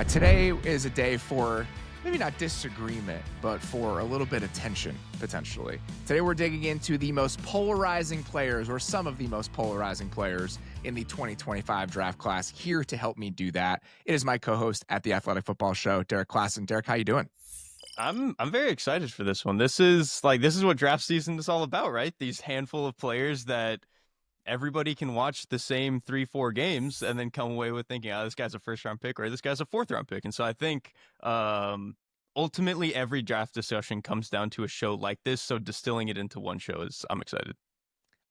Today is a day for maybe not disagreement, but for a little bit of tension, potentially. Today, we're digging into the most polarizing players, or some of the most polarizing players in the 2025 draft class. Here to help me do that, it is my co-host at the Athletic Football Show, Derrik Klassen. Derrik, how you doing? I'm very excited for this one. This is what draft season is all about, right? These handful of players that everybody can watch the same 3-4 games and then come away with thinking, oh, this guy's a first round pick or this guy's a fourth round pick. And so I think ultimately every draft discussion comes down to a show like this. So distilling it into one show I'm excited.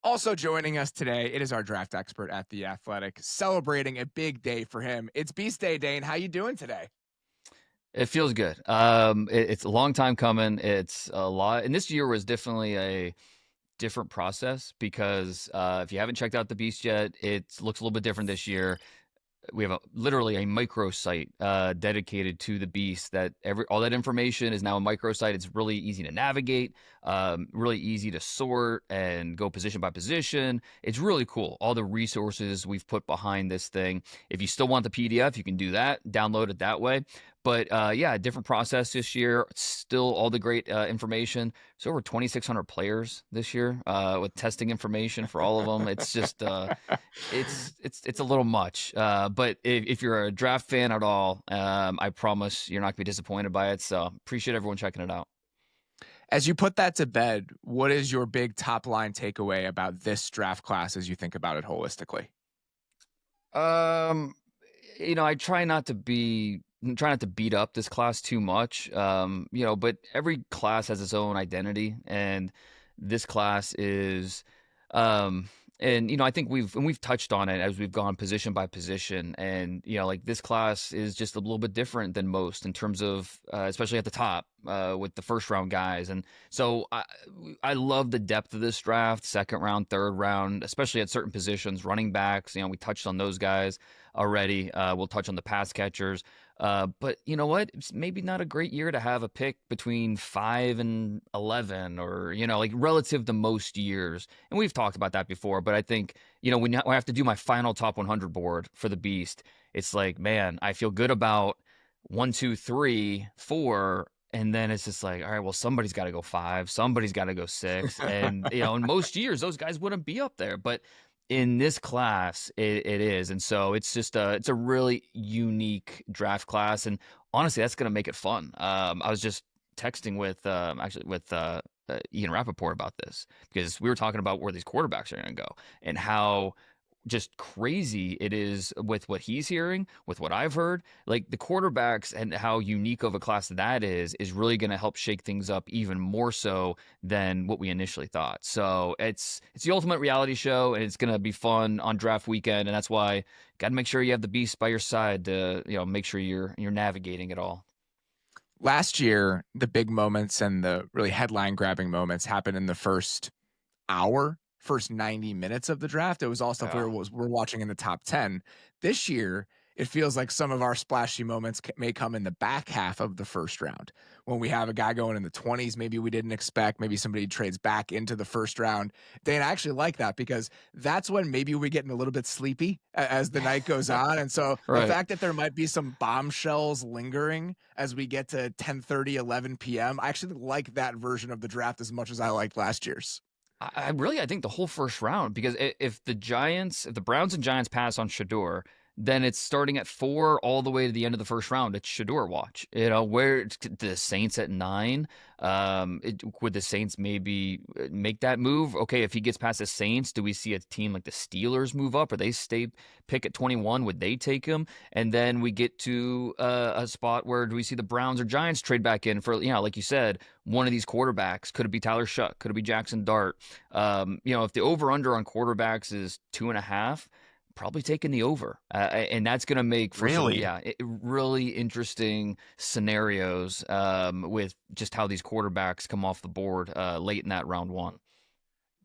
Also joining us today, it is our draft expert at The Athletic, celebrating a big day for him. It's Beast Day, Dane. How you doing today? It feels good. It's a long time coming. It's a lot. And this year was definitely a different process because if you haven't checked out the Beast yet, it looks a little bit different this year. We have literally a microsite dedicated to the Beast. That all that information is now a microsite. It's really easy to navigate, really easy to sort and go position by position. It's really cool. All the resources we've put behind this thing. If you still want the PDF, you can do that. Download it that way. But yeah, different process this year. Still all the great information. It's over 2,600 players this year with testing information for all of them. It's just it's a little much. But if you're a draft fan at all, I promise you're not gonna be disappointed by it. So appreciate everyone checking it out. As you put that to bed, what is your big top line takeaway about this draft class as you think about it holistically? I try not to beat up this class too much. But every class has its own identity, and this class is I think we've touched on it as we've gone position by position, and this class is just a little bit different than most in terms of especially at the top with the first round guys. And so I love the depth of this draft, second round, third round, especially at certain positions, running backs. We touched on those guys already. We'll touch on the pass catchers. But you know what? It's maybe not a great year to have a pick between 5 and 11 or, relative to most years. And we've talked about that before, but I think, when I have to do my final top 100 board for the Beast, it's like, man, I feel good about 1, 2, 3, 4. And then it's just like, all right, well, somebody's got to go 5. Somebody's got to go 6. And, in most years, those guys wouldn't be up there. But in this class, it is. And so it's just it's a really unique draft class. And honestly, that's going to make it fun. I was just texting with Ian Rappaport about this because we were talking about where these quarterbacks are going to go and how just crazy it is with what he's hearing, with what I've heard. Like the quarterbacks and how unique of a class that is really going to help shake things up even more so than what we initially thought. So it's the ultimate reality show, and it's going to be fun on draft weekend. And that's why got to make sure you have the Beast by your side to make sure you're navigating it all. Last year, the big moments and the really headline grabbing moments happened in the first 90 minutes of the draft. It was all stuff we're watching in the top 10. This year, it feels like some of our splashy moments may come in the back half of the first round when we have a guy going in the 20s. Maybe we didn't expect. Maybe somebody trades back into the first round. Dane, I actually like that because that's when maybe we're getting a little bit sleepy as the night goes on. And so Right. The fact that there might be some bombshells lingering as we get to 10:30, 11 p.m., I actually like that version of the draft as much as I liked last year's. I think the whole first round, because if the Browns and Giants pass on Shador, then it's starting at 4 all the way to the end of the first round. It's Shador watch. Where the Saints at 9, would the Saints maybe make that move? Okay, if he gets past the Saints, do we see a team like the Steelers move up, or they pick at 21? Would they take him? And then we get to a spot where do we see the Browns or Giants trade back in for, like you said, one of these quarterbacks? Could it be Tyler Shuck? Could it be Jackson Dart? If the over-under on quarterbacks is 2.5, probably taking the over, and that's going to make for really interesting scenarios with just how these quarterbacks come off the board late in that round 1.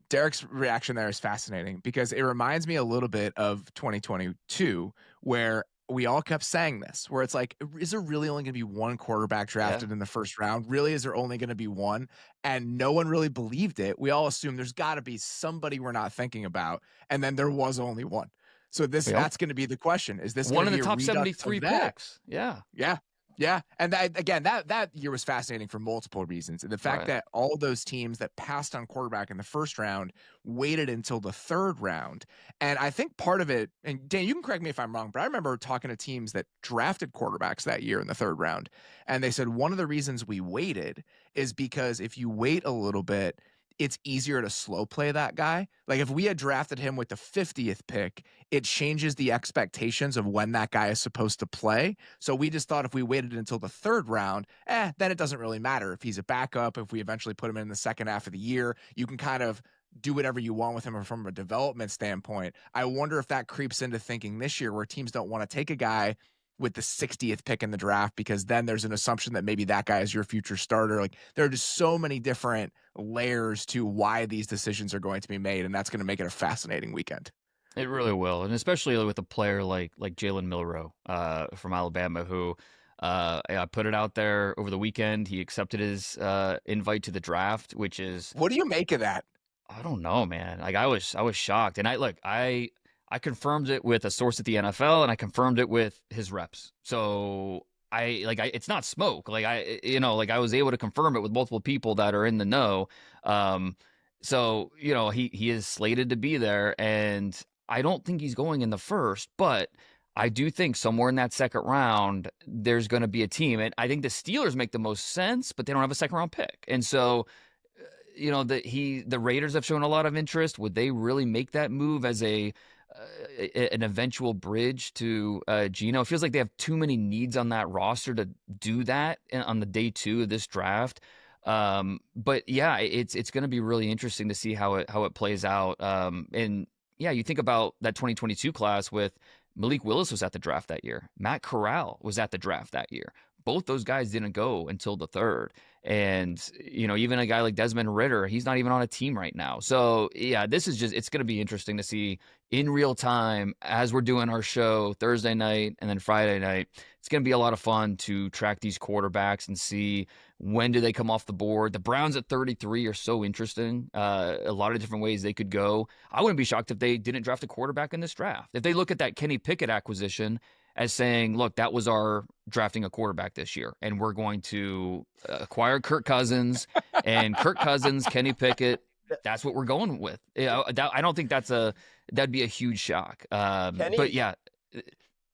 Derrick's reaction there is fascinating because it reminds me a little bit of 2022, where we all kept saying this, where it's like, is there really only going to be one quarterback drafted in the first round? Really, is there only going to be one? And no one really believed it. We all assumed there's got to be somebody we're not thinking about. And then there was only one. So that's going to be the question. Is this one going in to be the top a 73 picks? Yeah. Yeah. Yeah. And that year was fascinating for multiple reasons. The fact that all those teams that passed on quarterback in the first round waited until the third round. And I think part of it, and Dan, you can correct me if I'm wrong, but I remember talking to teams that drafted quarterbacks that year in the third round. And they said one of the reasons we waited is because if you wait a little bit, it's easier to slow play that guy. Like if we had drafted him with the 50th pick, it changes the expectations of when that guy is supposed to play. So we just thought if we waited until the third round, then it doesn't really matter. If he's a backup, if we eventually put him in the second half of the year, you can kind of do whatever you want with him from a development standpoint. I wonder if that creeps into thinking this year where teams don't want to take a guy with the 60th pick in the draft, because then there's an assumption that maybe that guy is your future starter. Like there are just so many different layers to why these decisions are going to be made, and that's going to make it a fascinating weekend. It really will, and especially with a player like Jalen Milroe from Alabama, who I put it out there over the weekend. He accepted his invite to the draft, which is, what do you make of that? I don't know, man. Like I was shocked, and I confirmed it with a source at the NFL, and I confirmed it with his reps. So it's not smoke. I was able to confirm it with multiple people that are in the know. So he is slated to be there, and I don't think he's going in the first, but I do think somewhere in that second round there's going to be a team, and I think the Steelers make the most sense, but they don't have a second round pick, and so. The Raiders have shown a lot of interest. Would they really make that move as an eventual bridge to Geno? It feels like they have too many needs on that roster to do that on the day 2 of this draft. But yeah, it's going to be really interesting to see how it plays out. And yeah, you think about that 2022 class with Malik Willis was at the draft that year. Matt Corral was at the draft that year. Both those guys didn't go until the third. And, even a guy like Desmond Ridder, he's not even on a team right now. So, yeah, it's going to be interesting to see in real time as we're doing our show Thursday night and then Friday night. It's going to be a lot of fun to track these quarterbacks and see when do they come off the board. The Browns at 33 are so interesting. A lot of different ways they could go. I wouldn't be shocked if they didn't draft a quarterback in this draft. If they look at that Kenny Pickett acquisition as saying, look, that was our drafting a quarterback this year, and we're going to acquire Kirk Cousins, and Kirk Cousins, Kenny Pickett, that's what we're going with. I don't think that'd be a huge shock. But yeah,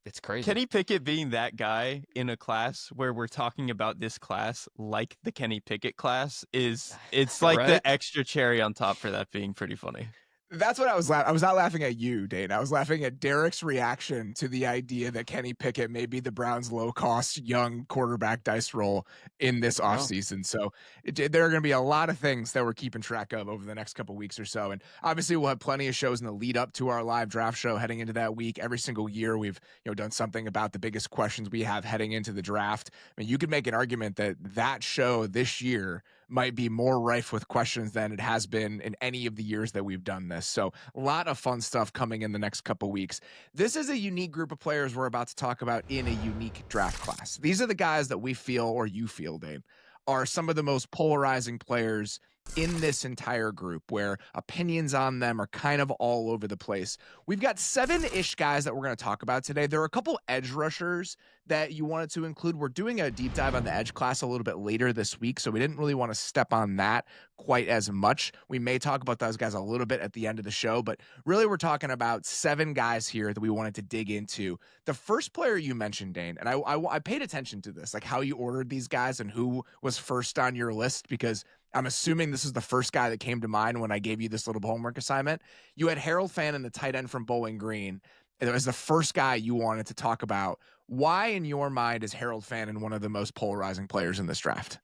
it's crazy. Kenny Pickett being that guy in a class where we're talking about this class like the Kenny Pickett class it's like right? The extra cherry on top for that being pretty funny. That's what I was laughing. I was not laughing at you, Dane. I was laughing at Derrick's reaction to the idea that Kenny Pickett may be the Browns' low-cost young quarterback dice roll in this offseason. So there are going to be a lot of things that we're keeping track of over the next couple weeks or so. And obviously, we'll have plenty of shows in the lead up to our live draft show heading into that week. Every single year, we've done something about the biggest questions we have heading into the draft. I mean, you could make an argument that show this year might be more rife with questions than it has been in any of the years that we've done this. So a lot of fun stuff coming in the next couple weeks. This is a unique group of players we're about to talk about in a unique draft class. These are the guys that we feel, or you feel, Dane, are some of the most polarizing players in this entire group, where opinions on them are kind of all over the place. We've got 7-ish guys that we're going to talk about today. There are a couple edge rushers that you wanted to include. We're doing a deep dive on the edge class a little bit later this week, so we didn't really want to step on that quite as much. We may talk about those guys a little bit at the end of the show, but really we're talking about 7 guys here that we wanted to dig into. The first player you mentioned, Dane, and I paid attention to this, like how you ordered these guys and who was first on your list, because I'm assuming this is the first guy that came to mind when I gave you this little homework assignment. You had Harold Fannin, the tight end from Bowling Green. It was the first guy you wanted to talk about. Why, in your mind, is Harold Fannin one of the most polarizing players in this draft?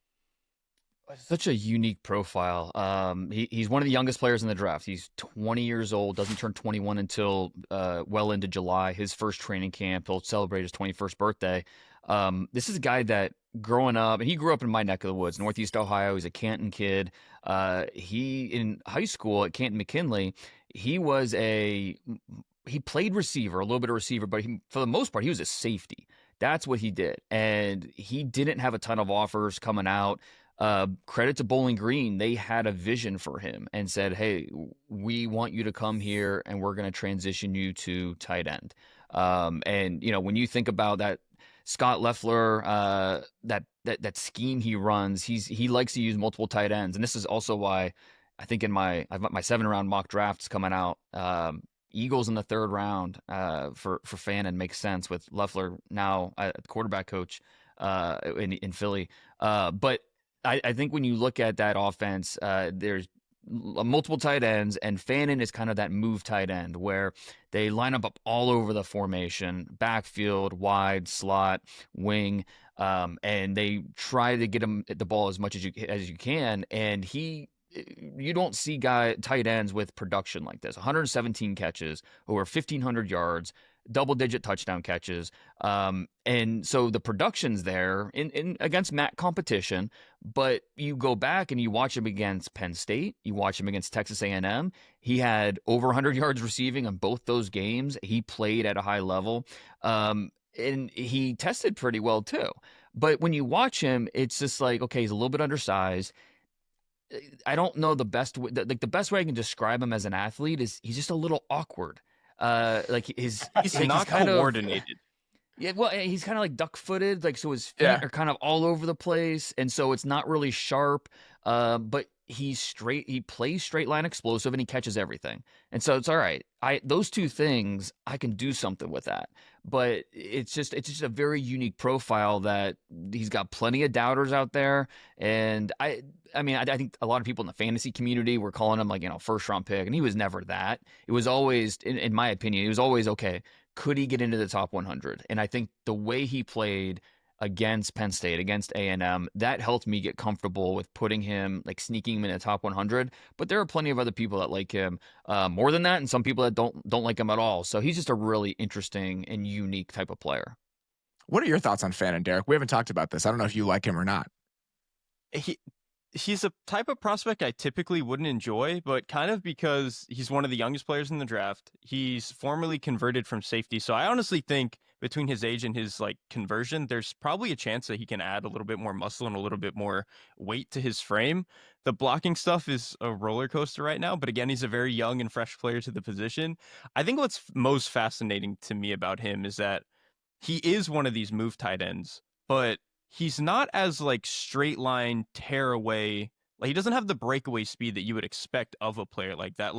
Such a unique profile. He's one of the youngest players in the draft. He's 20 years old, doesn't turn 21 until well into July, his first training camp. He'll celebrate his 21st birthday. This is a guy that growing up, and he grew up in my neck of the woods, Northeast Ohio. He's a Canton kid. He, in high school at Canton McKinley, he played receiver, a little bit of receiver, but for the most part, he was a safety. That's what he did. And he didn't have a ton of offers coming out. credit to Bowling Green. They had a vision for him and said, hey, we want you to come here and we're going to transition you to tight end. And, when you think about that, Scott Loeffler, that scheme he runs, he likes to use multiple tight ends. And this is also why I think my 7-round mock drafts coming out, Eagles in the 3rd round for Fannin makes sense with Loeffler now quarterback coach in Philly. But I think when you look at that offense, there's multiple tight ends, and Fannin is kind of that move tight end where they line up all over the formation, backfield, wide, slot, wing, and they try to get him at the ball as much as you can. And you don't see tight ends with production like this. 117 catches, over 1,500 yards, double-digit touchdown catches. And so the production's there in against MAC competition, but you go back and you watch him against Penn State, you watch him against Texas A&M. He had over 100 yards receiving on both those games. He played at a high level, and he tested pretty well too. But when you watch him, it's just like, okay, he's a little bit undersized. I don't know the best way, the best way I can describe him as an athlete is he's just a little awkward. He's not kind coordinated. Yeah, well, he's kind of like duck-footed, so his feet are kind of all over the place, and so it's not really sharp. But he's straight. He plays straight line explosive, and he catches everything. And so it's all right. Those two things, I can do something with that. But it's just a very unique profile that he's got plenty of doubters out there. And I think a lot of people in the fantasy community were calling him first round pick, and he was never that. It was always, in my opinion, it was always okay. Could he get into the top 100? And I think the way he played against Penn State, against A&M, that helped me get comfortable with putting him, sneaking him in the top 100. But there are plenty of other people that like him more than that, and some people that don't like him at all. So he's just a really interesting and unique type of player. What are your thoughts on Fannin, Derrik? We haven't talked about this. I don't know if you like him or not. He's a type of prospect I typically wouldn't enjoy, but kind of because he's one of the youngest players in the draft. He's formerly converted from safety. So I honestly think between his age and his conversion, there's probably a chance that he can add a little bit more muscle and a little bit more weight to his frame. The blocking stuff is a roller coaster right now, but again, he's a very young and fresh player to the position. I think what's most fascinating to me about him is that he is one of these move tight ends, but he's not as straight line tear away. He doesn't have the breakaway speed that you would expect of a player like that.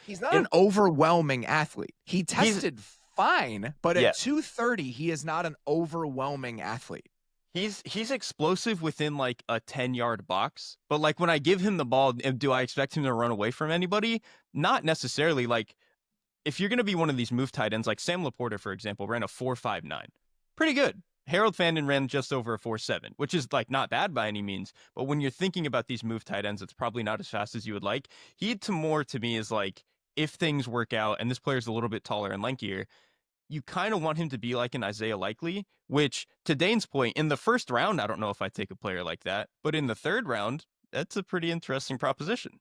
He's not an overwhelming athlete. He tested fine, but at 230, he is not an overwhelming athlete. He's explosive within a 10-yard box, but when I give him the ball, do I expect him to run away from anybody? Not necessarily. If you're going to be one of these move tight ends, like Sam Laporta, for example, ran a 4.59, pretty good. Harold Fannin ran just over a 4.7, which is not bad by any means. But when you're thinking about these move tight ends, it's probably not as fast as you would like. To me is if things work out and this player's a little bit taller and lankier, you kind of want him to be like an Isaiah Likely, which to Dane's point, in the 1st round, I don't know if I take a player like that. But in the 3rd round, that's a pretty interesting proposition.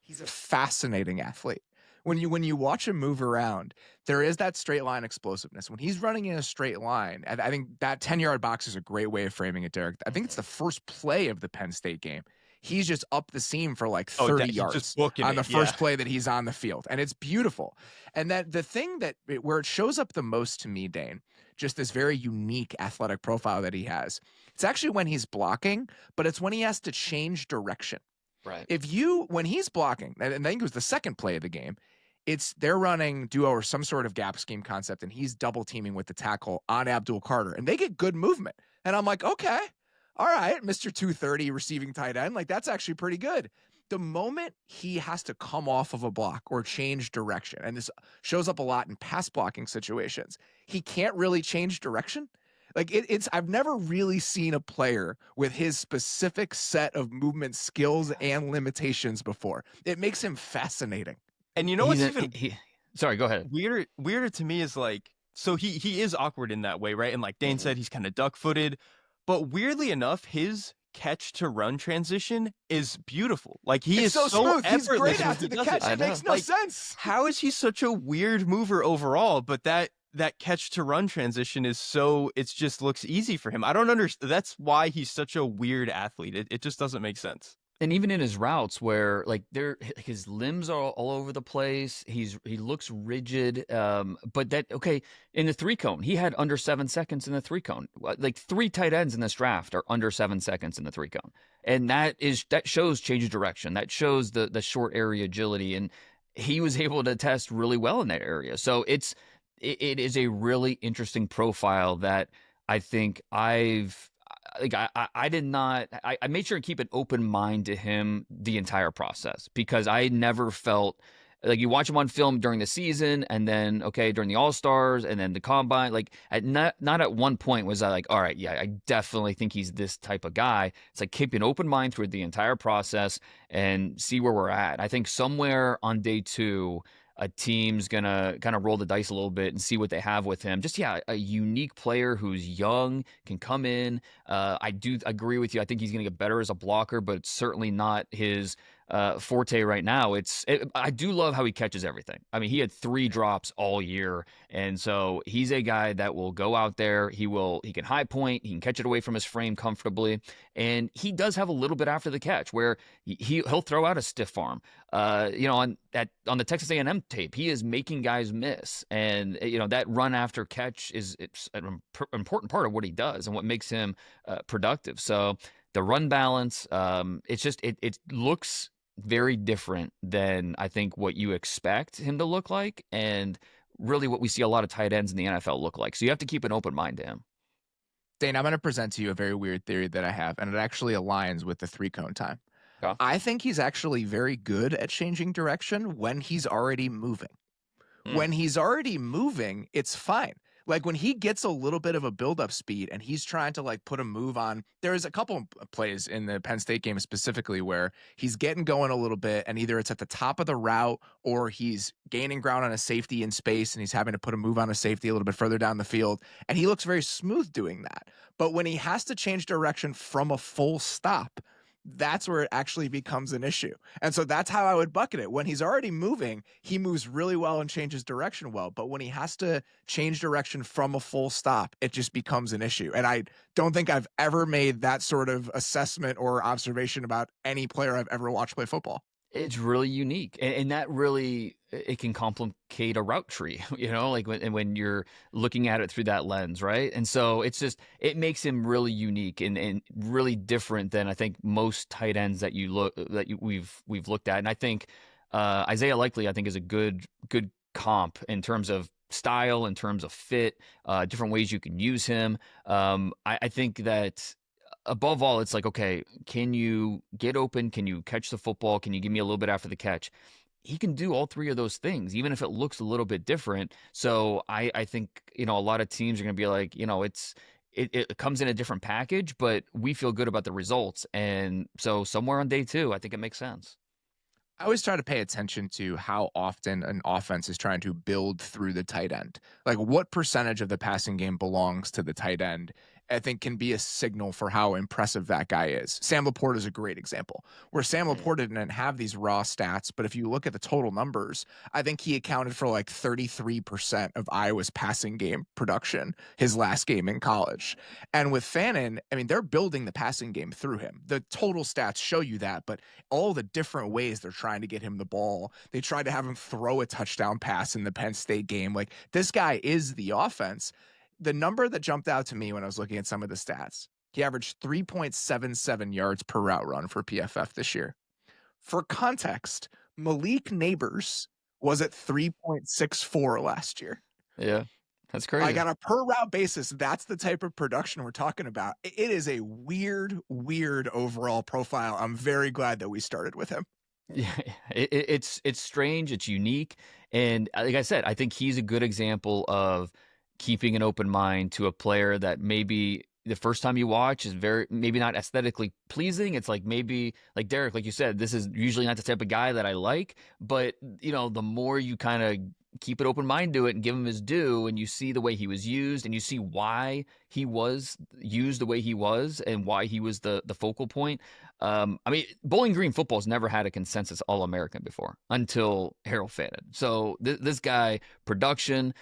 He's a fascinating athlete. When you watch him move around, there is that straight line explosiveness. When he's running in a straight line, I think that 10-yard box is a great way of framing it, Derrik. I think it's the first play of the Penn State game. He's just up the seam for 30 yards on the first play that he's on the field. And it's beautiful. And that the thing where it shows up the most to me, Dane, just this very unique athletic profile that he has, it's actually when he's blocking, but it's when he has to change direction. Right. When he's blocking, and I think it was the 2nd play of the game, they're running duo or some sort of gap scheme concept, and he's double teaming with the tackle on Abdul Carter, and they get good movement. And I'm like, okay, all right, Mr. 230 receiving tight end, that's actually pretty good. The moment he has to come off of a block or change direction, and this shows up a lot in pass blocking situations, he can't really change direction. I've never really seen a player with his specific set of movement skills and limitations before. It makes him fascinating. And you know what's sorry, go ahead. Weirder to me is so he is awkward in that way, right? And Dane said, he's kind of duck-footed, but weirdly enough, his catch to run transition is beautiful. He is so smooth. Effortless. He's great after the catch. It makes no sense. How is he such a weird mover overall? But that that catch to run transition is so, it just looks easy for him. I don't understand. That's why he's such a weird athlete. It just doesn't make sense. And even in his routes where like his limbs are all over the place, he looks rigid. But that, okay, in the 3-cone, he had under 7 seconds in the 3-cone. Like 3 tight ends in this draft are under 7 seconds in the 3-cone. And that shows change of direction. That shows the short area agility. And he was able to test really well in that area. So it is a really interesting profile that I think I did not. I made sure to keep an open mind to him the entire process, because I never felt like, you watch him on film during the season, and then during the All-Stars, and then the Combine. Like not at one point was I like, all right, yeah, I definitely think he's this type of guy. It's like, keep an open mind through the entire process and see where we're at. I think somewhere on day 2, a team's gonna kind of roll the dice a little bit and see what they have with him. Just, a unique player who's young, can come in. I do agree with you. I think he's gonna get better as a blocker, but it's certainly not his forte right now. I do love how he catches everything. I mean, he had 3 drops all year, and so he's a guy that will go out there. He can high point, he can catch it away from his frame comfortably, and he does have a little bit after the catch where he'll throw out a stiff arm. On the Texas A&M tape, he is making guys miss, and that run after catch it's an important part of what he does and what makes him productive. So the run balance, it looks very different than I think what you expect him to look like, and really what we see a lot of tight ends in the NFL look like. So you have to keep an open mind to him. Dane, I'm going to present to you a very weird theory that I have, and it actually aligns with the 3-cone time. Yeah. I think he's actually very good at changing direction when he's already moving. When he's already moving, it's fine. Like when he gets a little bit of a build-up speed and he's trying to like put a move on, there's a couple of plays in the Penn State game specifically where he's getting going a little bit, and either it's at the top of the route or he's gaining ground on a safety in space and he's having to put a move on a safety a little bit further down the field, and he looks very smooth doing that. But when he has to change direction from a full stop, that's where it actually becomes an issue. And so that's how I would bucket it. When he's already moving, he moves really well and changes direction well. But when he has to change direction from a full stop, it just becomes an issue. And I don't think I've ever made that sort of assessment or observation about any player I've ever watched play football. It's really unique, and that really, it can complicate a route tree, like when you're looking at it through that lens, right? And so it makes him really unique and really different than I think most tight ends that we've looked at. And I think Isaiah Likely, I think, is a good comp in terms of style, in terms of fit, different ways you can use him. I think that, above all, it's like, okay, can you get open? Can you catch the football? Can you give me a little bit after the catch? He can do all 3 of those things, even if it looks a little bit different. So I think, a lot of teams are going to be like, it comes in a different package, but we feel good about the results. And so somewhere on day 2, I think it makes sense. I always try to pay attention to how often an offense is trying to build through the tight end. Like what percentage of the passing game belongs to the tight end, I think can be a signal for how impressive that guy is. Sam Laporta is a great example, where Sam Laporta didn't have these raw stats, but if you look at the total numbers, I think he accounted for like 33% of Iowa's passing game production his last game in college. And with Fannin, I mean, they're building the passing game through him. The total stats show you that, but all the different ways they're trying to get him the ball. They tried to have him throw a touchdown pass in the Penn State game. Like, this guy is the offense. The number that jumped out to me when I was looking at some of the stats, he averaged 3.77 yards per route run for PFF this year. For context, Malik Neighbors was at 3.64 last year. Yeah, that's crazy. Like on a per route basis, that's the type of production we're talking about. It is a weird overall profile. I'm very glad that we started with him. Yeah, it's strange. It's unique. And like I said, I think he's a good example of keeping an open mind to a player that maybe the first time you watch is maybe not aesthetically pleasing. It's like maybe like Derrik, like you said, this is usually not the type of guy that I like, but the more you kind of keep an open mind to it and give him his due, and you see the way he was used, and you see why he was used the way he was, and why he was the focal point. I mean, Bowling Green football's never had a consensus All-American before until Harold Fannin. So this guy, production,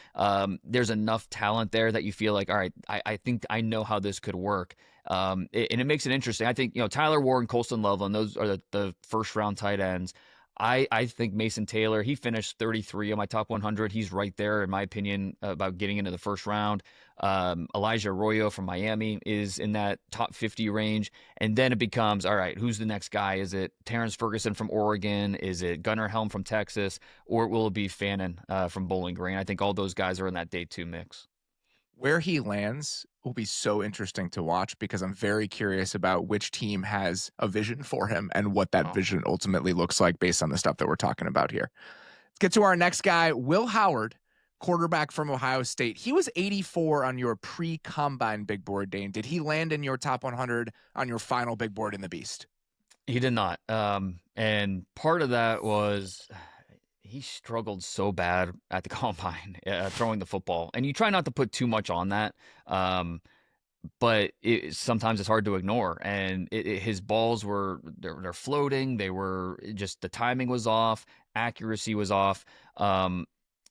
there's enough talent there that you feel like, all right, I think I know how this could work. And it makes it interesting. I think, Tyler Ward and Colston Loveland, those are the first round tight ends. I think Mason Taylor, he finished 33 on my top 100. He's right there, in my opinion, about getting into the first round. Elijah Arroyo from Miami is in that top 50 range. And then it becomes, all right, who's the next guy? Is it Terrence Ferguson from Oregon? Is it Gunnar Helm from Texas? Or will it be Fannin from Bowling Green? I think all those guys are in that day 2 mix. Where he lands will be so interesting to watch, because I'm very curious about which team has a vision for him and what that vision ultimately looks like based on the stuff that we're talking about here. Let's get to our next guy, Will Howard, quarterback from Ohio State. He was 84 on your pre-combine big board, Dane. Did he land in your top 100 on your final big board in the Beast? He did not. And part of that was he struggled so bad at the combine throwing the football, and you try not to put too much on that. But sometimes it's hard to ignore. And his balls they're floating. They were just, the timing was off, accuracy was off.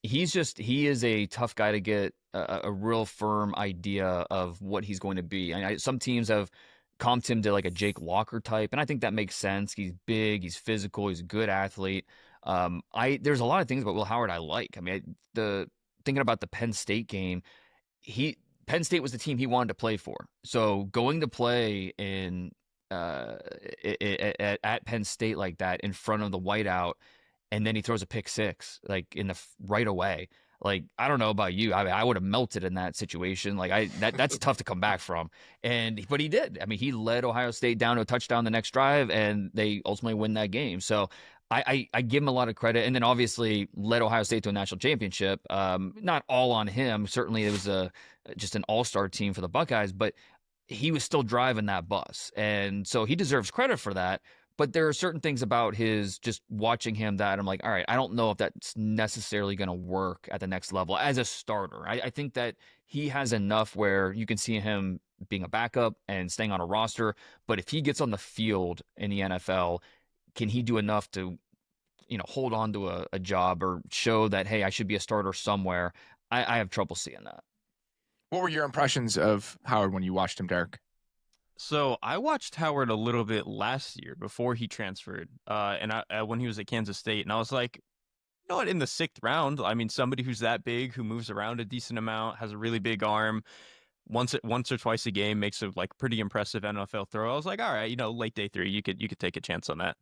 He is a tough guy to get a real firm idea of what he's going to be. And some teams have comped him to like a Jake Locker type, and I think that makes sense. He's big, he's physical, he's a good athlete. There's a lot of things about Will Howard I like. I mean, thinking about the Penn State game, Penn State was the team he wanted to play for. So going to play at Penn State like that in front of the whiteout, and then he throws a pick six like right away. Like, I don't know about you. I would have melted in that situation. Like that's tough to come back from. But he did. I mean, he led Ohio State down to a touchdown the next drive, and they ultimately win that game. So I give him a lot of credit. And then obviously led Ohio State to a national championship. Not all on him. Certainly it was just an all-star team for the Buckeyes, but he was still driving that bus. And so he deserves credit for that. But there are certain things about just watching him that I'm like, all right, I don't know if that's necessarily going to work at the next level as a starter. I think that he has enough where you can see him being a backup and staying on a roster. But if he gets on the field in the NFL, can he do enough to, hold on to a job or show that, hey, I should be a starter somewhere? I have trouble seeing that. What were your impressions of Howard when you watched him, Derrik? So I watched Howard a little bit last year before he transferred, when he was at Kansas State, and I was like, you know what, in the 6th round, I mean, somebody who's that big, who moves around a decent amount, has a really big arm, once or twice a game makes a pretty impressive NFL throw. I was like, all right, late day 3, you could take a chance on that.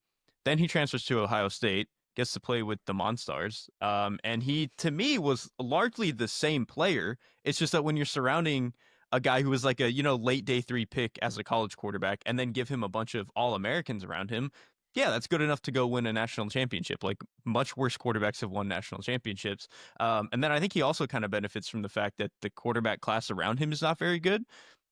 Then he transfers to Ohio State, gets to play with the Monstars, and he, to me, was largely the same player. It's just that when you're surrounding a guy who was like a, late day 3 pick as a college quarterback, and then give him a bunch of All-Americans around him, yeah, that's good enough to go win a national championship. Like, much worse quarterbacks have won national championships. And then I think he also kind of benefits from the fact that the quarterback class around him is not very good.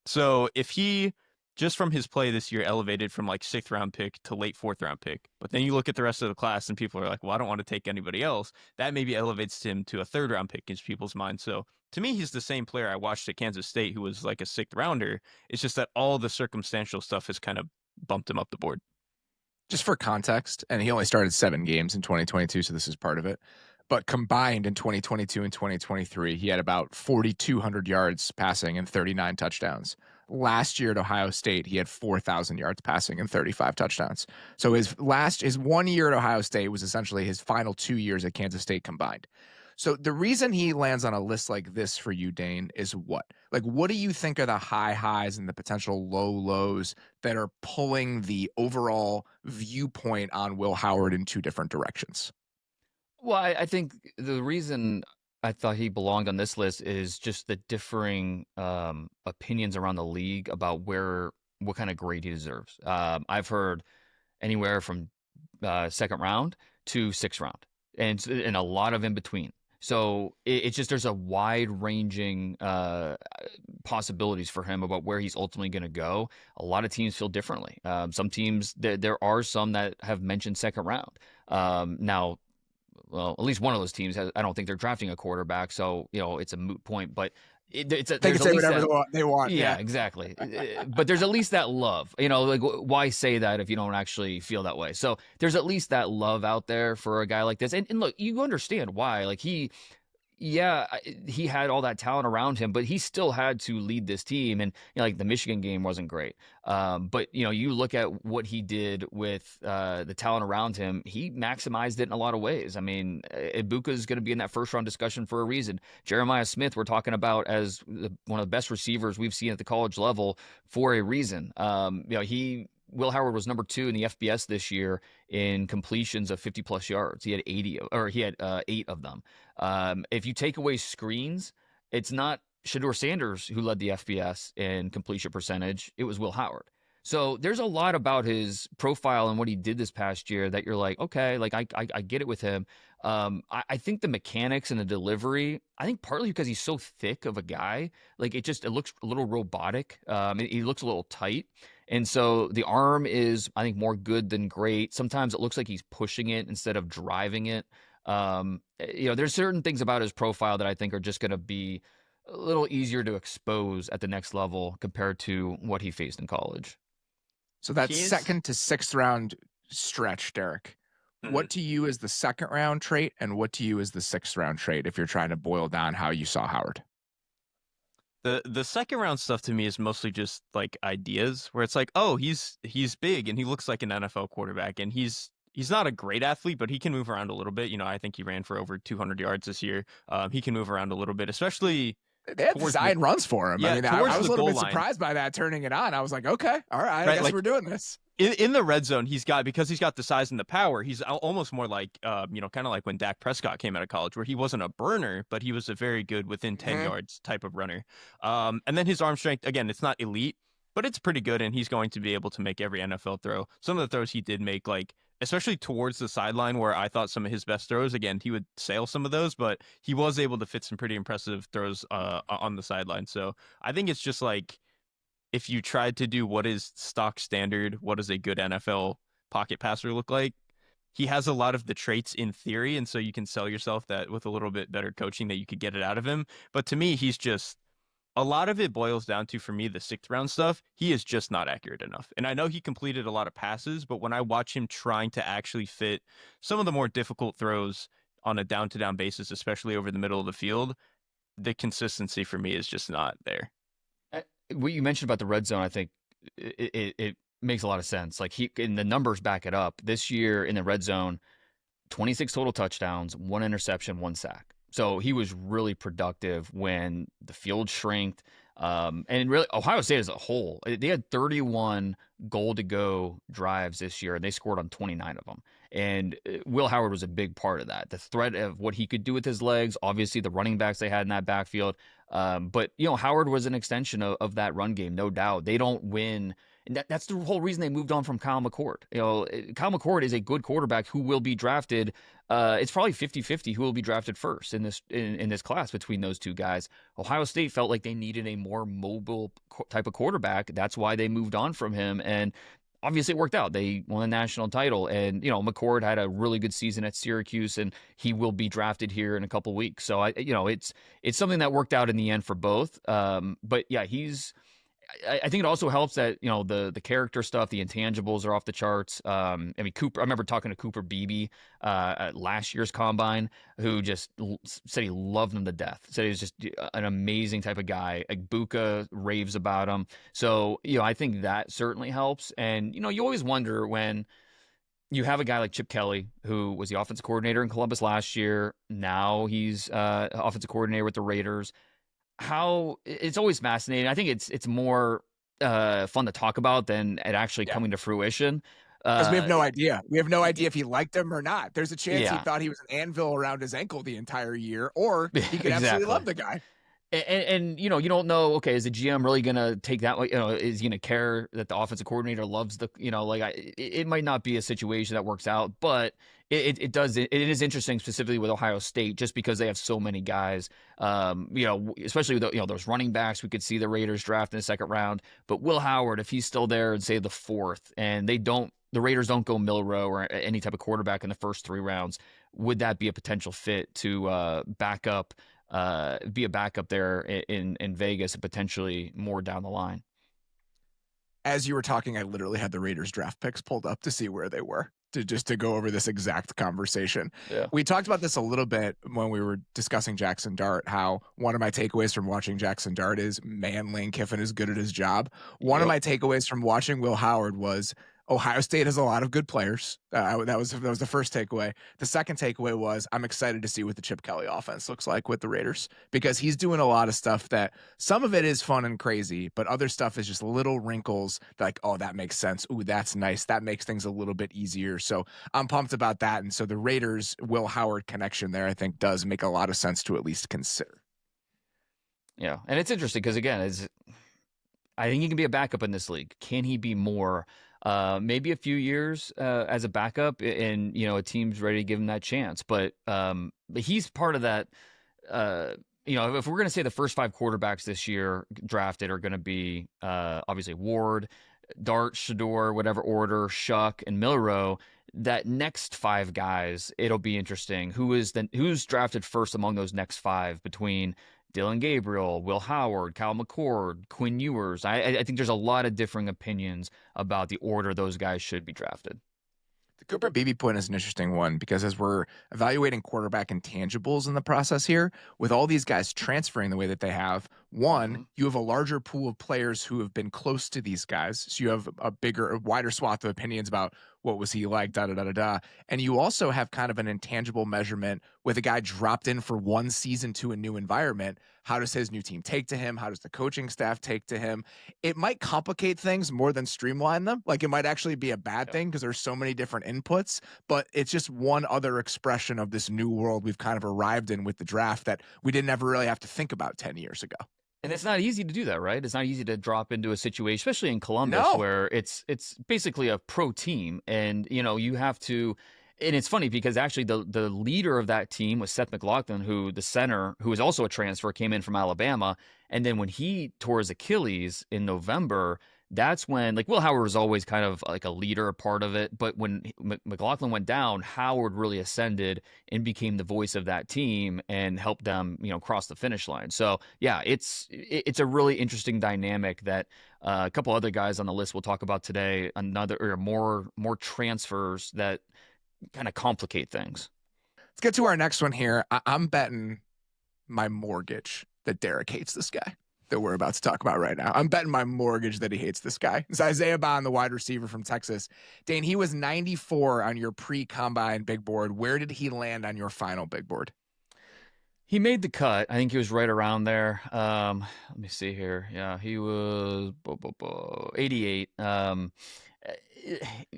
So if he, just from his play this year, elevated from 6th round pick to late 4th round pick, but then you look at the rest of the class and people are like, well, I don't want to take anybody else, that maybe elevates him to a 3rd round pick in people's minds. So to me, he's the same player I watched at Kansas State who was like a 6th rounder. It's just that all the circumstantial stuff has kind of bumped him up the board. Just for context, and he only started 7 games in 2022, so this is part of it. But combined in 2022 and 2023, he had about 4,200 yards passing and 39 touchdowns. Last year at Ohio State, he had 4,000 yards passing and 35 touchdowns. So his 1 year at Ohio State was essentially his final 2 years at Kansas State combined. So the reason he lands on a list like this for you, Dane, is what? Like, what do you think are the high highs and the potential low lows that are pulling the overall viewpoint on Will Howard in 2 different directions? Well, I think the reason I thought he belonged on this list is just the differing opinions around the league about what kind of grade he deserves. I've heard anywhere from 2nd round to 6th round, and a lot of in between. So it's just, there's a wide ranging possibilities for him about where he's ultimately going to go. A lot of teams feel differently. Some teams, there are some that have mentioned 2nd round. Now, well, at least one of those teams has, I don't think they're drafting a quarterback, so it's a moot point. But they can say whatever they want. Yeah, exactly. But there's at least that love. Like, why say that if you don't actually feel that way? So there's at least that love out there for a guy like this. And look, you understand why. Like, he had all that talent around him, but he still had to lead this team. And like the Michigan game wasn't great. But you look at what he did with the talent around him, he maximized it in a lot of ways. I mean, Ibuka is going to be in that first round discussion for a reason. Jeremiah Smith, we're talking about as one of the best receivers we've seen at the college level for a reason. Will Howard was number 2 in the FBS this year in completions of 50-plus yards. He had 8 of them. If you take away screens, it's not Shedeur Sanders who led the FBS in completion percentage. It was Will Howard. So there's a lot about his profile and what he did this past year that you're like, okay, like I get it with him. I think the mechanics and the delivery, I think partly because he's so thick of a guy, like it looks a little robotic. He looks a little tight. And so the arm is, I think, more good than great. Sometimes it looks like he's pushing it instead of driving it. There's certain things about his profile that I think are just going to be a little easier to expose at the next level compared to what he faced in college. So that second to sixth round stretch, Derrik, what to you is the second round trait and what to you is the sixth round trait if you're trying to boil down how you saw Howard? The second round stuff to me is mostly just like ideas where it's like, oh, he's big and he looks like an NFL quarterback and he's not a great athlete, but he can move around a little bit. I think he ran for over 200 yards this year. He can move around a little bit, especially they had design runs for him. Yeah, I mean, I was a little bit surprised by that, turning it on. I was like, okay, all right, I guess we're doing this. In the red zone, because he's got the size and the power, he's almost more like, kind of like when Dak Prescott came out of college, where he wasn't a burner, but he was a very good within 10 yards type of runner. And then his arm strength, again, it's not elite, but it's pretty good, and he's going to be able to make every NFL throw. Some of the throws he did make, like, especially towards the sideline where I thought some of his best throws, again, he would sail some of those, but he was able to fit some pretty impressive throws on the sideline. So I think it's just like, if you tried to do what is stock standard, what does a good NFL pocket passer look like? He has a lot of the traits in theory, and so you can sell yourself that with a little bit better coaching that you could get it out of him. But to me, he's just, a lot of it boils down to, for me, the sixth round stuff. He is just not accurate enough. And I know he completed a lot of passes, but when I watch him trying to actually fit some of the more difficult throws on a down-to-down basis, especially over the middle of the field, the consistency for me is just not there. What you mentioned about the red zone, I think it makes a lot of sense. Like, and the numbers back it up. This year in the red zone, 26 total touchdowns, 1 interception, 1 sack. So he was really productive when the field shrinked. And really, Ohio State as a whole, they had 31 goal-to-go drives this year, and they scored on 29 of them. And Will Howard was a big part of that. The threat of what he could do with his legs, obviously the running backs they had in that backfield. But, Howard was an extension of that run game, no doubt. They don't win. And that's the whole reason they moved on from Kyle McCord. Kyle McCord is a good quarterback who will be drafted. It's probably 50-50 who will be drafted first in this class between those two guys. Ohio State felt like they needed a more mobile type of quarterback. That's why they moved on from him. And obviously it worked out. They won the national title, and McCord had a really good season at Syracuse, and he will be drafted here in a couple weeks. So it's something that worked out in the end for both. But yeah, I think it also helps that the character stuff, the intangibles are off the charts. Cooper. I remember talking to Cooper Beebe at last year's combine, who just said he loved him to death. Said he was just an amazing type of guy. Ibuka raves about him. So I think that certainly helps. And you always wonder when you have a guy like Chip Kelly, who was the offensive coordinator in Columbus last year. Now he's offensive coordinator with the Raiders. How it's always fascinating. I think it's more fun to talk about than it actually coming to fruition. Because we have no idea. We have no idea if he liked him or not. There's a chance he thought he was an anvil around his ankle the entire year, or he could absolutely love the guy. And you don't know, okay, is the GM really going to take that? Is he going to care that the offensive coordinator loves it might not be a situation that works out, but it is interesting specifically with Ohio State, just because they have so many guys, especially with those running backs. We could see the Raiders draft in the second round, but Will Howard, if he's still there in say the fourth, and the Raiders don't go Milrow or any type of quarterback in the first 3 rounds, would that be a potential fit to be a backup there in Vegas and potentially more down the line? As you were talking, I literally had the Raiders draft picks pulled up to see where they were to go over this exact conversation. Yeah. We talked about this a little bit when we were discussing Jackson Dart, how one of my takeaways from watching Jackson Dart is, man, Lane Kiffin is good at his job. One of my takeaways from watching Will Howard was Ohio State has a lot of good players. That was the first takeaway. The second takeaway was I'm excited to see what the Chip Kelly offense looks like with the Raiders, because he's doing a lot of stuff that some of it is fun and crazy, but other stuff is just little wrinkles like, oh, that makes sense. Ooh, that's nice. That makes things a little bit easier. So I'm pumped about that. And so the Raiders Will Howard connection there, I think, does make a lot of sense to at least consider. Yeah. And it's interesting because, again, I think he can be a backup in this league. Can he be more? Maybe a few years as a backup, and a team's ready to give him that chance. But he's part of that. If we're going to say the first 5 quarterbacks this year drafted are going to be obviously Ward, Dart, Shador, whatever order, Shuck, and Milrow. That next 5 guys, it'll be interesting. Who's drafted first among those next 5 between Dylan Gabriel, Will Howard, Kyle McCord, Quinn Ewers. I think there's a lot of differing opinions about the order those guys should be drafted. The Cooper Beebe point is an interesting one, because as we're evaluating quarterback intangibles in the process here, with all these guys transferring the way that they have, one, you have a larger pool of players who have been close to these guys. So you have a wider swath of opinions about what was he like, da-da-da-da-da. And you also have kind of an intangible measurement with a guy dropped in for 1 season to a new environment. How does his new team take to him? How does the coaching staff take to him? It might complicate things more than streamline them. Like, it might actually be a bad thing because there's so many different inputs, but it's just one other expression of this new world we've kind of arrived in with the draft that we didn't ever really have to think about 10 years ago. And it's not easy to do that, right? It's not easy to drop into a situation, especially in Columbus, where it's basically a pro team, and you have to. And it's funny because actually the leader of that team was Seth McLaughlin, the center, who was also a transfer, came in from Alabama, and then when he tore his Achilles in November, that's when, like, Will Howard was always kind of like a leader, a part of it. But when McLaughlin went down, Howard really ascended and became the voice of that team and helped them, cross the finish line. So yeah, it's a really interesting dynamic that a couple other guys on the list we'll talk about today. More transfers that kind of complicate things. Let's get to our next one here. I'm betting my mortgage that Derrik hates this guy that we're about to talk about right now. I'm betting my mortgage that he hates this guy. It's Isaiah Bond, the wide receiver from Texas. Dane, he was 94 on your pre-combine big board. Where did he land on your final big board? He made the cut. I think he was right around there. Let me see here. Yeah, he was 88.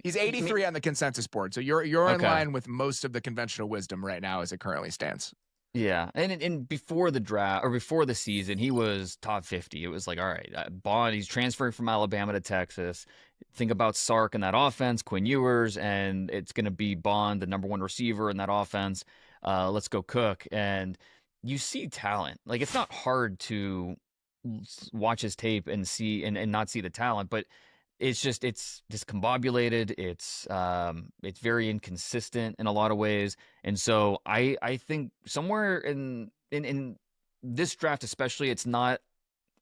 He's 83 on the consensus board. So you're in line with most of the conventional wisdom right now as it currently stands. Yeah, and before the draft or before the season, he was top 50. It was like, all right, Bond, he's transferring from Alabama to Texas. Think about Sark in that offense, Quinn Ewers, and it's going to be Bond, the number 1 receiver in that offense. Let's go cook. And you see talent. Like, it's not hard to watch his tape and see and not see the talent, but it's discombobulated. It's very inconsistent in a lot of ways. And so I think somewhere in this draft especially, it's not,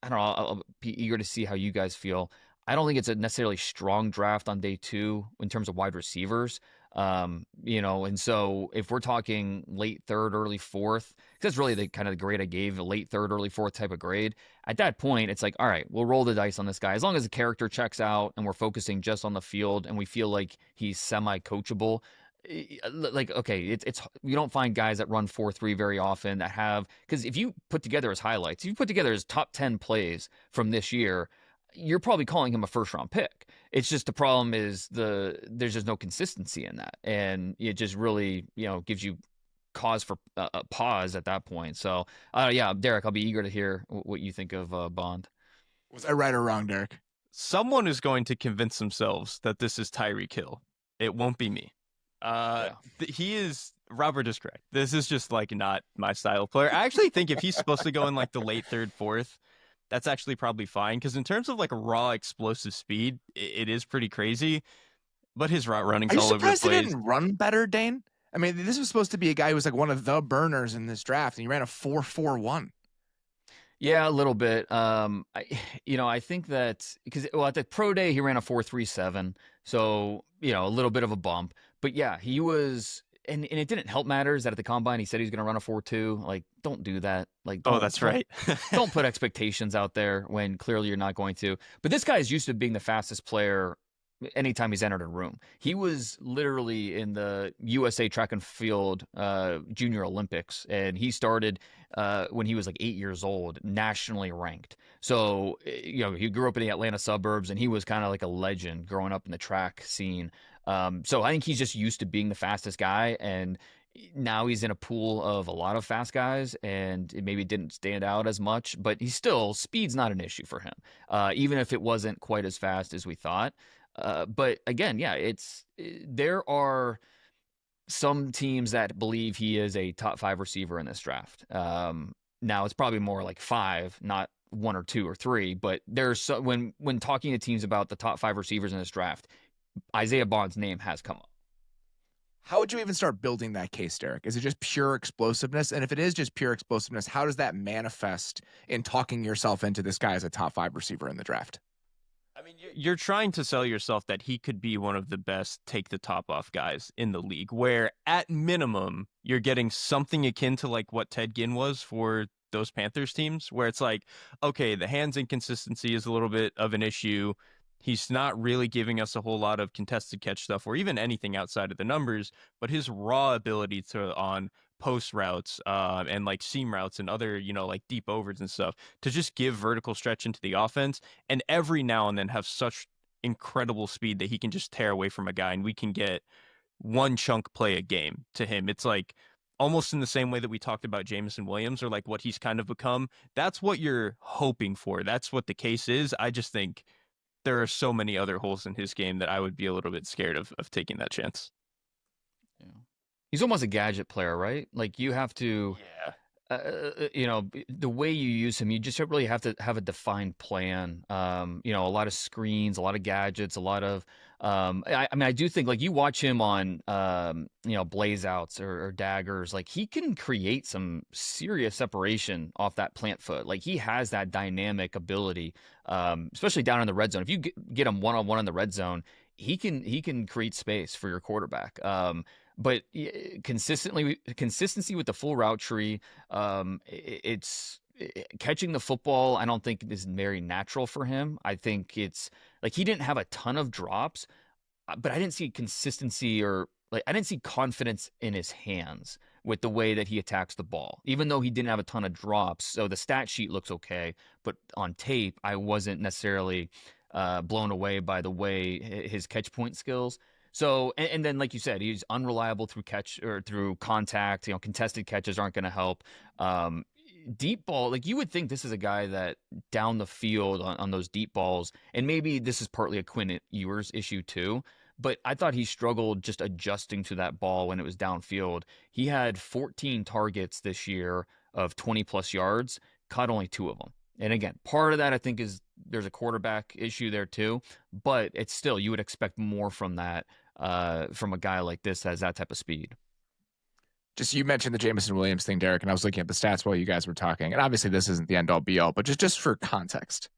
I don't know, I'll be eager to see how you guys feel. I don't think it's a necessarily strong draft on day 2 in terms of wide receivers. And so if we're talking late 3rd, early 4th, that's really the kind of grade I gave, a late 3rd, early 4th type of grade. At that point, it's like, all right, we'll roll the dice on this guy. As long as the character checks out and we're focusing just on the field and we feel like he's semi-coachable, like, okay, it's you don't find guys that run 4.3 very often that have, because if you put together his highlights, if you put together his top 10 plays from this year, you're probably calling him a 1st-round pick. It's just the problem is there's just no consistency in that, and it just really gives you cause for a pause at that point. So yeah, Derrik, I'll be eager to hear what you think of Bond. Was I right or wrong, Derrik? Someone is going to convince themselves that this is Tyreek Hill. It won't be me. He is. Robert is correct. This is just like not my style of player. I actually think if he's supposed to go in like the late 3rd, 4th, that's actually probably fine, because in terms of like raw explosive speed, it is pretty crazy. But his route running's all over the place. Are you surprised he didn't run better, Dane? I mean, this was supposed to be a guy who was like one of the burners in this draft, and he ran a 4.41. Yeah, a little bit. I think that because at the pro day he ran a 4.37, so a little bit of a bump. But yeah, he was, and it didn't help matters that at the combine he said he was going to run a 4.2. Like, don't do that. Like, that's right. Don't put expectations out there when clearly you're not going to. But this guy is used to being the fastest player anytime he's entered a room. He was literally in the USA track and field junior Olympics, and he started when he was like 8 years old, nationally ranked. So, he grew up in the Atlanta suburbs, and he was kind of like a legend growing up in the track scene. So I think he's just used to being the fastest guy, and now he's in a pool of a lot of fast guys, and it maybe didn't stand out as much, but speed's not an issue for him, even if it wasn't quite as fast as we thought. But again, yeah, there are some teams that believe he is a top 5 receiver in this draft. Now it's probably more like 5, not 1 or 2 or 3. But when talking to teams about the top 5 receivers in this draft, Isaiah Bond's name has come up. How would you even start building that case, Derrik? Is it just pure explosiveness? And if it is just pure explosiveness, how does that manifest in talking yourself into this guy as a top 5 receiver in the draft? I mean, you're trying to sell yourself that he could be one of the best take the top off guys in the league, where at minimum you're getting something akin to like what Ted Ginn was for those Panthers teams, where it's like, okay, the hands inconsistency is a little bit of an issue. He's not really giving us a whole lot of contested catch stuff or even anything outside of the numbers, but his raw ability to on post routes and like seam routes and other, like deep overs and stuff to just give vertical stretch into the offense, and every now and then have such incredible speed that he can just tear away from a guy and we can get one chunk play a game to him. It's like almost in the same way that we talked about Jameson Williams, or like what he's kind of become. That's what you're hoping for. That's what the case is. I just think there are so many other holes in his game that I would be a little bit scared of taking that chance. Yeah. He's almost a gadget player, right? Like you have to, the way you use him, you just really have to have a defined plan. A lot of screens, a lot of gadgets, a lot of, I do think like you watch him on, blaze outs or daggers, like he can create some serious separation off that plant foot. Like he has that dynamic ability, especially down in the red zone. If you get him one-on-one in the red zone, he can create space for your quarterback. But consistency with the full route tree, it's catching the football. I don't think is very natural for him. I think it's like he didn't have a ton of drops, but I didn't see consistency or like I didn't see confidence in his hands with the way that he attacks the ball, even though he didn't have a ton of drops. So the stat sheet looks okay, but on tape, I wasn't necessarily blown away by the way his catch point skills. So, and then, like you said, he's unreliable through catch or through contact. Contested catches aren't going to help. Deep ball, like you would think this is a guy that down the field on those deep balls, and maybe this is partly a Quinn Ewers issue too, but I thought he struggled just adjusting to that ball when it was downfield. He had 14 targets this year of 20 plus yards, caught only 2 of them. And again, part of that I think is there's a quarterback issue there too, but it's still, you would expect more from that, from a guy like this that has that type of speed. Just you mentioned the Jameson Williams thing, Derrik, and I was looking at the stats while you guys were talking. And obviously this isn't the end all be all, but just for context,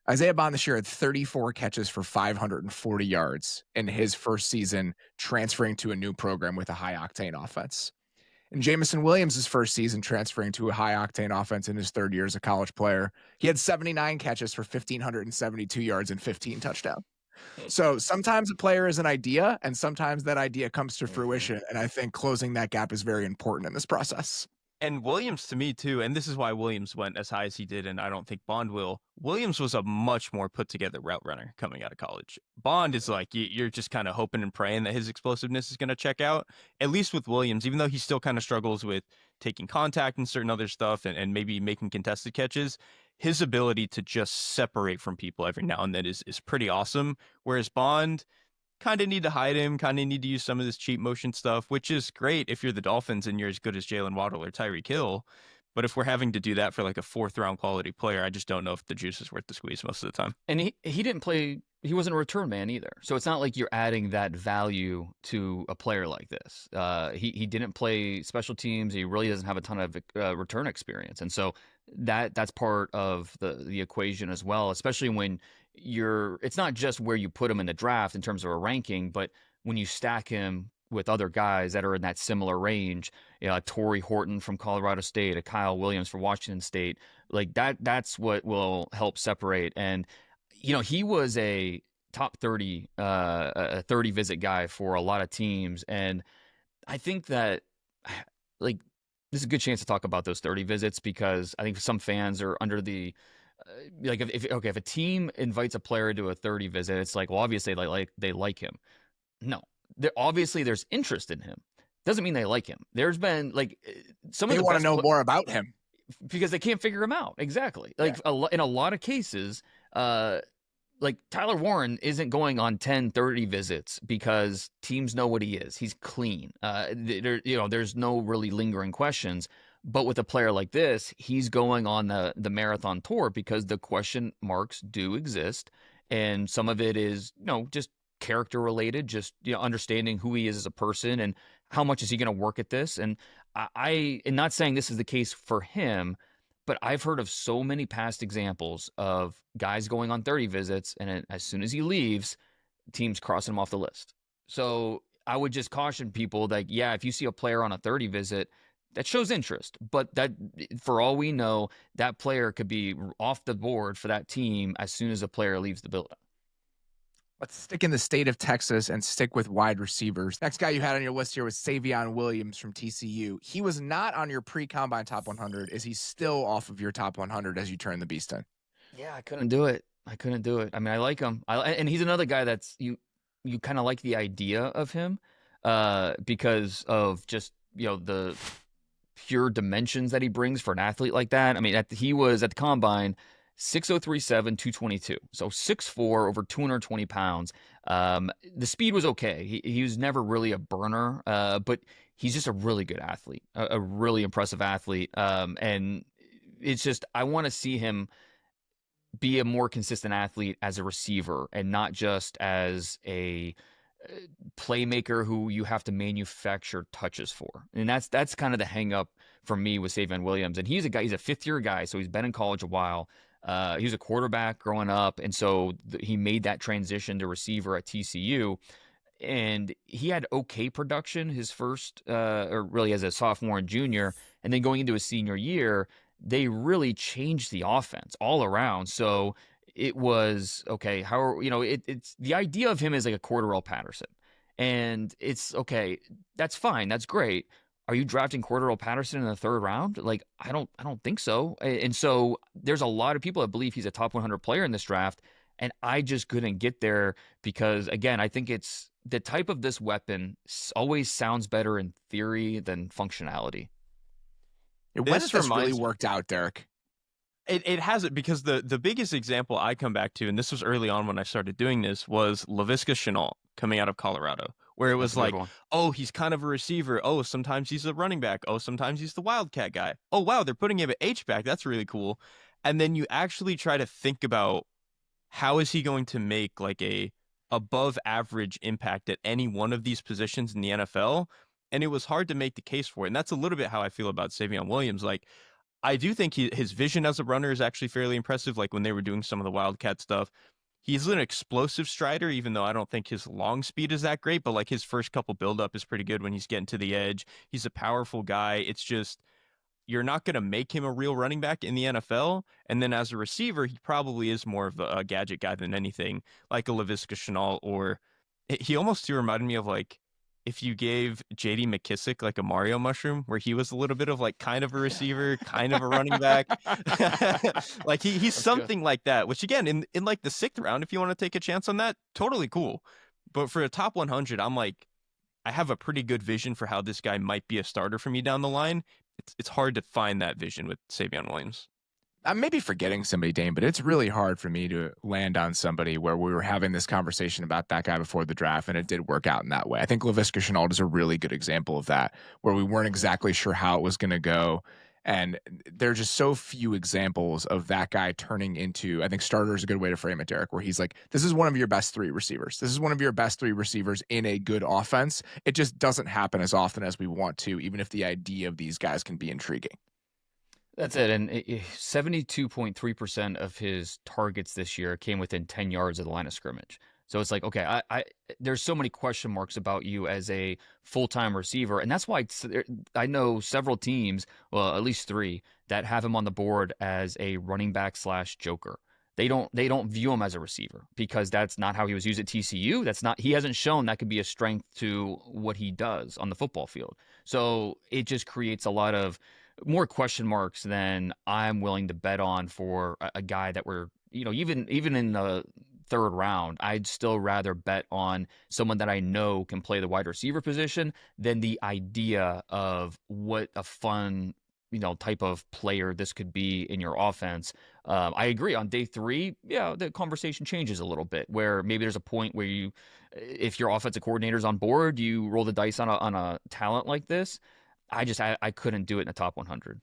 Isaiah Bond this year had 34 catches for 540 yards in his first season transferring to a new program with a high octane offense. And Jameson Williams' first season transferring to a high-octane offense in his third year as a college player, he had 79 catches for 1,572 yards and 15 touchdowns. So sometimes a player is an idea, and sometimes that idea comes to fruition. And I think closing that gap is very important in this process. And Williams to me too, and this is why Williams went as high as he did, and I don't think Bond will. Williams was a much more put together route runner coming out of college. Bond is like, you're just kind of hoping and praying that his explosiveness is going to check out, at least with Williams, even though he still kind of struggles with taking contact and certain other stuff and maybe making contested catches. His ability to just separate from people every now and then is pretty awesome. Whereas Bond, kind of need to hide him, kind of need to use some of this cheap motion stuff, which is great if you're the Dolphins and you're as good as Jalen Waddle or Tyreek Hill. But if we're having to do that for like a 4th round quality player, I just don't know if the juice is worth the squeeze most of the time. And he didn't play. He wasn't a return man either. So it's not like you're adding that value to a player like this. He didn't play special teams. He really doesn't have a ton of return experience. And so that's part of the equation as well, especially when it's not just where you put him in the draft in terms of a ranking, but when you stack him with other guys that are in that similar range, Torrey Horton from Colorado State, a Kyle Williams from Washington State, like that's what will help separate. And, he was a top 30, a 30 visit guy for a lot of teams. And I think that like, this is a good chance to talk about those 30 visits, because I think some fans are under the, if a team invites a player to a 30 visit, it's like, well, obviously they like him. No, obviously there's interest in him. Doesn't mean they like him. There's been like they want to know more about him because they can't figure him out. Exactly. Like in a lot of cases, like Tyler Warren isn't going on 10, 30 visits because teams know what he is. He's clean. There's no really lingering questions. But with a player like this, he's going on the marathon tour because the question marks do exist. And some of it is, just character related, just understanding who he is as a person and how much is he going to work at this. And I am not saying this is the case for him, but I've heard of so many past examples of guys going on 30 visits, and as soon as he leaves, teams crossing him off the list. So I would just caution people that, if you see a player on a 30 visit, that shows interest. But that, for all we know, that player could be off the board for that team as soon as a player leaves the building. Let's stick in the state of Texas and stick with wide receivers. Next guy you had on your list here was Savion Williams from TCU. He was not on your pre-combine top 100. Is he still off of your top 100 as you turn the beast in? Yeah, I couldn't do it. I mean, I like him. And he's another guy that's you kind of like the idea of him because of just, the pure dimensions that he brings for an athlete like that. I mean, he was at the combine 6'0", 222. So 6'4", over 220 pounds. The speed was okay. He was never really a burner, but he's just a really good athlete, a really impressive athlete. And it's just, I want to see him be a more consistent athlete as a receiver and not just as a playmaker who you have to manufacture touches for. And that's kind of the hang up for me with Savion Williams. And he's a 5th-year guy, so he's been in college a while. He was a quarterback growing up, and so he made that transition to receiver at TCU. And he had okay production his first, or really as a sophomore and junior, and then going into his senior year, they really changed the offense all around. So it was okay. It's the idea of him as like a Cordarrelle Patterson, and it's okay. That's fine. That's great. Are you drafting Cordarrelle Patterson in the 3rd round? Like, I don't think so. And so there's a lot of people that believe he's a top 100 player in this draft, and I just couldn't get there because, again, I think it's the type of this weapon always sounds better in theory than functionality. When has this really worked out, Derrik? It hasn't, because the biggest example I come back to, and this was early on when I started doing this, was Laviska Shenault coming out of Colorado, where it was like, oh, he's kind of a receiver. Oh, sometimes he's a running back. Oh, sometimes he's the wildcat guy. Oh, wow, they're putting him at H-back. That's really cool. And then you actually try to think about how is he going to make like a above average impact at any one of these positions in the NFL. And it was hard to make the case for it. And that's a little bit how I feel about Savion Williams. Like, I do think his vision as a runner is actually fairly impressive. Like when they were doing some of the wildcat stuff, he's an explosive strider, even though I don't think his long speed is that great. But like his first couple buildup is pretty good when he's getting to the edge. He's a powerful guy. It's just, you're not going to make him a real running back in the NFL. And then as a receiver, he probably is more of a gadget guy than anything, like a Laviska Shenault, or he almost reminded me of like, if you gave J.D. McKissick like a Mario mushroom, where he was a little bit of like kind of a receiver, kind of a running back, like he's That's something good. Like that, which again, in like the 6th round, if you want to take a chance on that, totally cool. But for a top 100, I'm like, I have a pretty good vision for how this guy might be a starter for me down the line. It's hard to find that vision with Savion Williams. I may be forgetting somebody, Dane, but it's really hard for me to land on somebody where we were having this conversation about that guy before the draft, and it did work out in that way. I think Laviska Shenault is a really good example of that, where we weren't exactly sure how it was going to go, And there are just so few examples of that guy turning into, I think starter is a good way to frame it, Derrik, where he's like, this is one of your best three receivers. This is one of your best three receivers in a good offense. It just doesn't happen as often as we want to, even if the idea of these guys can be intriguing. That's it. And 72.3% of his targets this year came within 10 yards of the line of scrimmage. So it's like, okay, there's so many question marks about you as a full-time receiver. And that's why I know several teams, well, at least three, that have him on the board as a running back / joker. They don't view him as a receiver because that's not how he was used at TCU. He hasn't shown that could be a strength to what he does on the football field. So it just creates a lot of more question marks than I'm willing to bet on for a guy that we're, even in the third round, I'd still rather bet on someone that I know can play the wide receiver position than the idea of what a fun, type of player this could be in your offense. I agree on day 3. Yeah, the conversation changes a little bit where maybe there's a point where if your offensive coordinator's on board, you roll the dice on a talent like this. I couldn't do it in the top 100.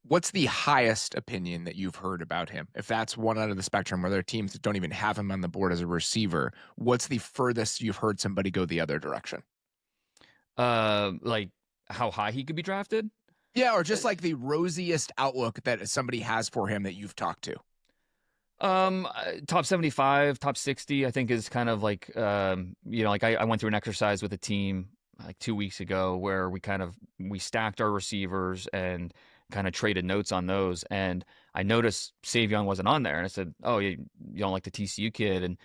What's the highest opinion that you've heard about him? If that's one end of the spectrum where there are teams that don't even have him on the board as a receiver, what's the furthest you've heard somebody go the other direction? Like how high he could be drafted? Yeah, or just like the rosiest outlook that somebody has for him that you've talked to. Top 75, top 60, I think is kind of like, like I went through an exercise with a team like 2 weeks ago where we stacked our receivers and kind of traded notes on those. And I noticed Savion wasn't on there. And I said, oh, you don't like the TCU kid? And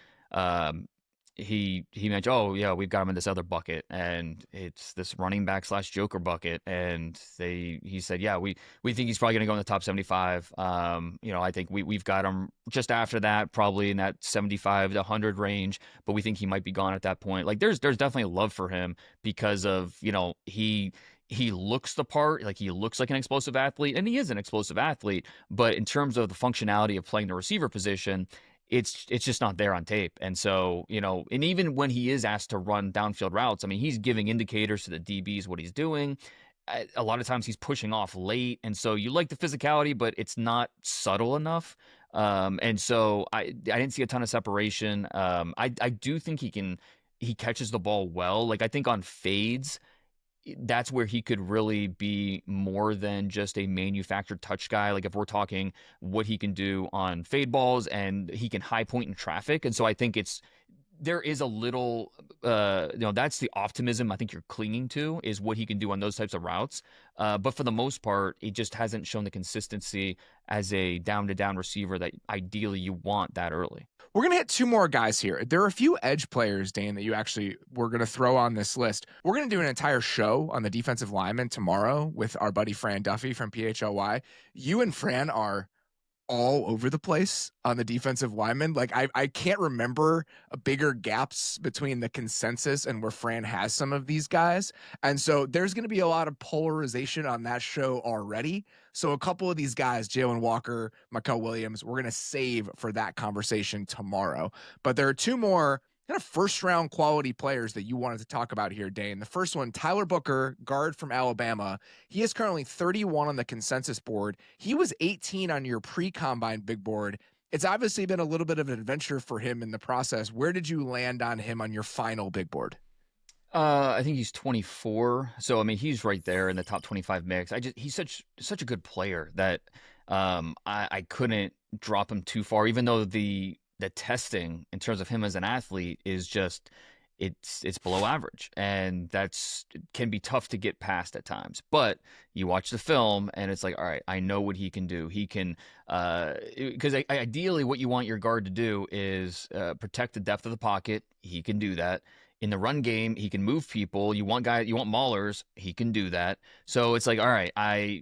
he mentioned, oh, yeah, we've got him in this other bucket. And it's this running back / joker bucket. And he said, yeah, we think he's probably going to go in the top 75. I think we've got him just after that, probably in that 75 to 100 range. But we think he might be gone at that point. Like there's definitely love for him because of, he looks the part, like he looks like an explosive athlete, and he is an explosive athlete. But in terms of the functionality of playing the receiver position, it's just not there on tape. And so, and even when he is asked to run downfield routes, I mean, he's giving indicators to the DBs what he's doing. A lot of times he's pushing off late. And so you like the physicality, but it's not subtle enough. And so I didn't see a ton of separation. I do think he catches the ball well. Like I think on fades, that's where he could really be more than just a manufactured touch guy. Like if we're talking what he can do on fade balls, and he can high point in traffic. And so I think there is a little, that's the optimism I think you're clinging to, is what he can do on those types of routes. But for the most part, he just hasn't shown the consistency as a down-to-down receiver that ideally you want that early. We're going to hit 2 more guys here. There are a few edge players, Dane, that we're going to throw on this list. We're going to do an entire show on the defensive lineman tomorrow with our buddy Fran Duffy from PHLY. You and Fran are all over the place on the defensive lineman. Like I can't remember bigger gaps between the consensus and where Fran has some of these guys. And so there's going to be a lot of polarization on that show already. So a couple of these guys, Jalen Walker, Mykel Williams, we're going to save for that conversation tomorrow. But there are 2 more kind of first-round quality players that you wanted to talk about here, Dane. The first one, Tyler Booker, guard from Alabama. He is currently 31 on the consensus board. He was 18 on your pre-combine big board. It's obviously been a little bit of an adventure for him in the process. Where did you land on him on your final big board? I think he's 24. So, I mean, he's right there in the top 25 mix. He's such a good player that I couldn't drop him too far, even though the testing in terms of him as an athlete is just it's below average, and can be tough to get past at times. But you watch the film and it's like, all right, I know what he can do. He can because ideally what you want your guard to do is protect the depth of the pocket. He can do that. In the run game, he can move people. You want maulers, he can do that. So it's like, all right,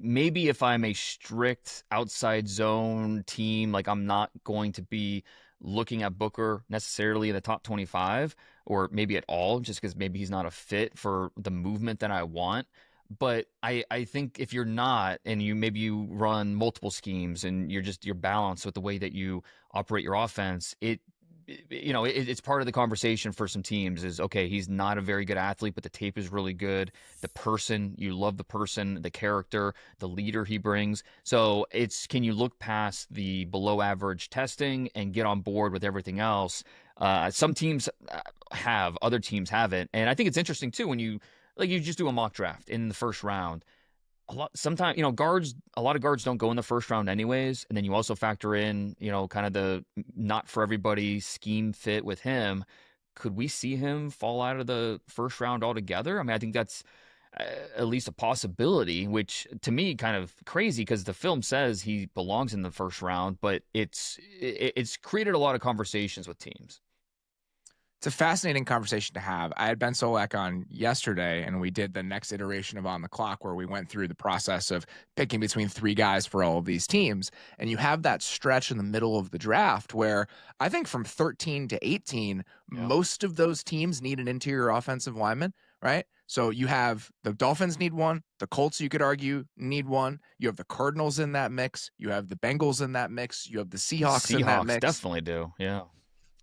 maybe if I'm a strict outside zone team, like I'm not going to be looking at Booker necessarily in the top 25, or maybe at all, just because maybe he's not a fit for the movement that I want. But I think if you're not, and you run multiple schemes and you're balanced with the way that you operate your offense, it's part of the conversation for some teams is, okay, he's not a very good athlete, but the tape is really good. The person, you love the person, the character, the leader he brings. So can you look past the below average testing and get on board with everything else? Some teams have, other teams haven't. And I think it's interesting too, when you just do a mock draft in the first round. Sometimes, a lot of guards don't go in the first round anyways. And then you also factor in, kind of the not for everybody scheme fit with him. Could we see him fall out of the first round altogether? I mean, I think that's at least a possibility, which to me kind of crazy because the film says he belongs in the first round, but it's created a lot of conversations with teams. It's a fascinating conversation to have. I had Ben Solak on yesterday, and we did the next iteration of On the Clock, where we went through the process of picking between 3 guys for all of these teams. And you have that stretch in the middle of the draft where I think from 13 to 18, most of those teams need an interior offensive lineman, right? So you have the Dolphins need one. The Colts, you could argue, need one. You have the Cardinals in that mix. You have the Bengals in that mix. You have the Seahawks in that mix. Definitely do, yeah.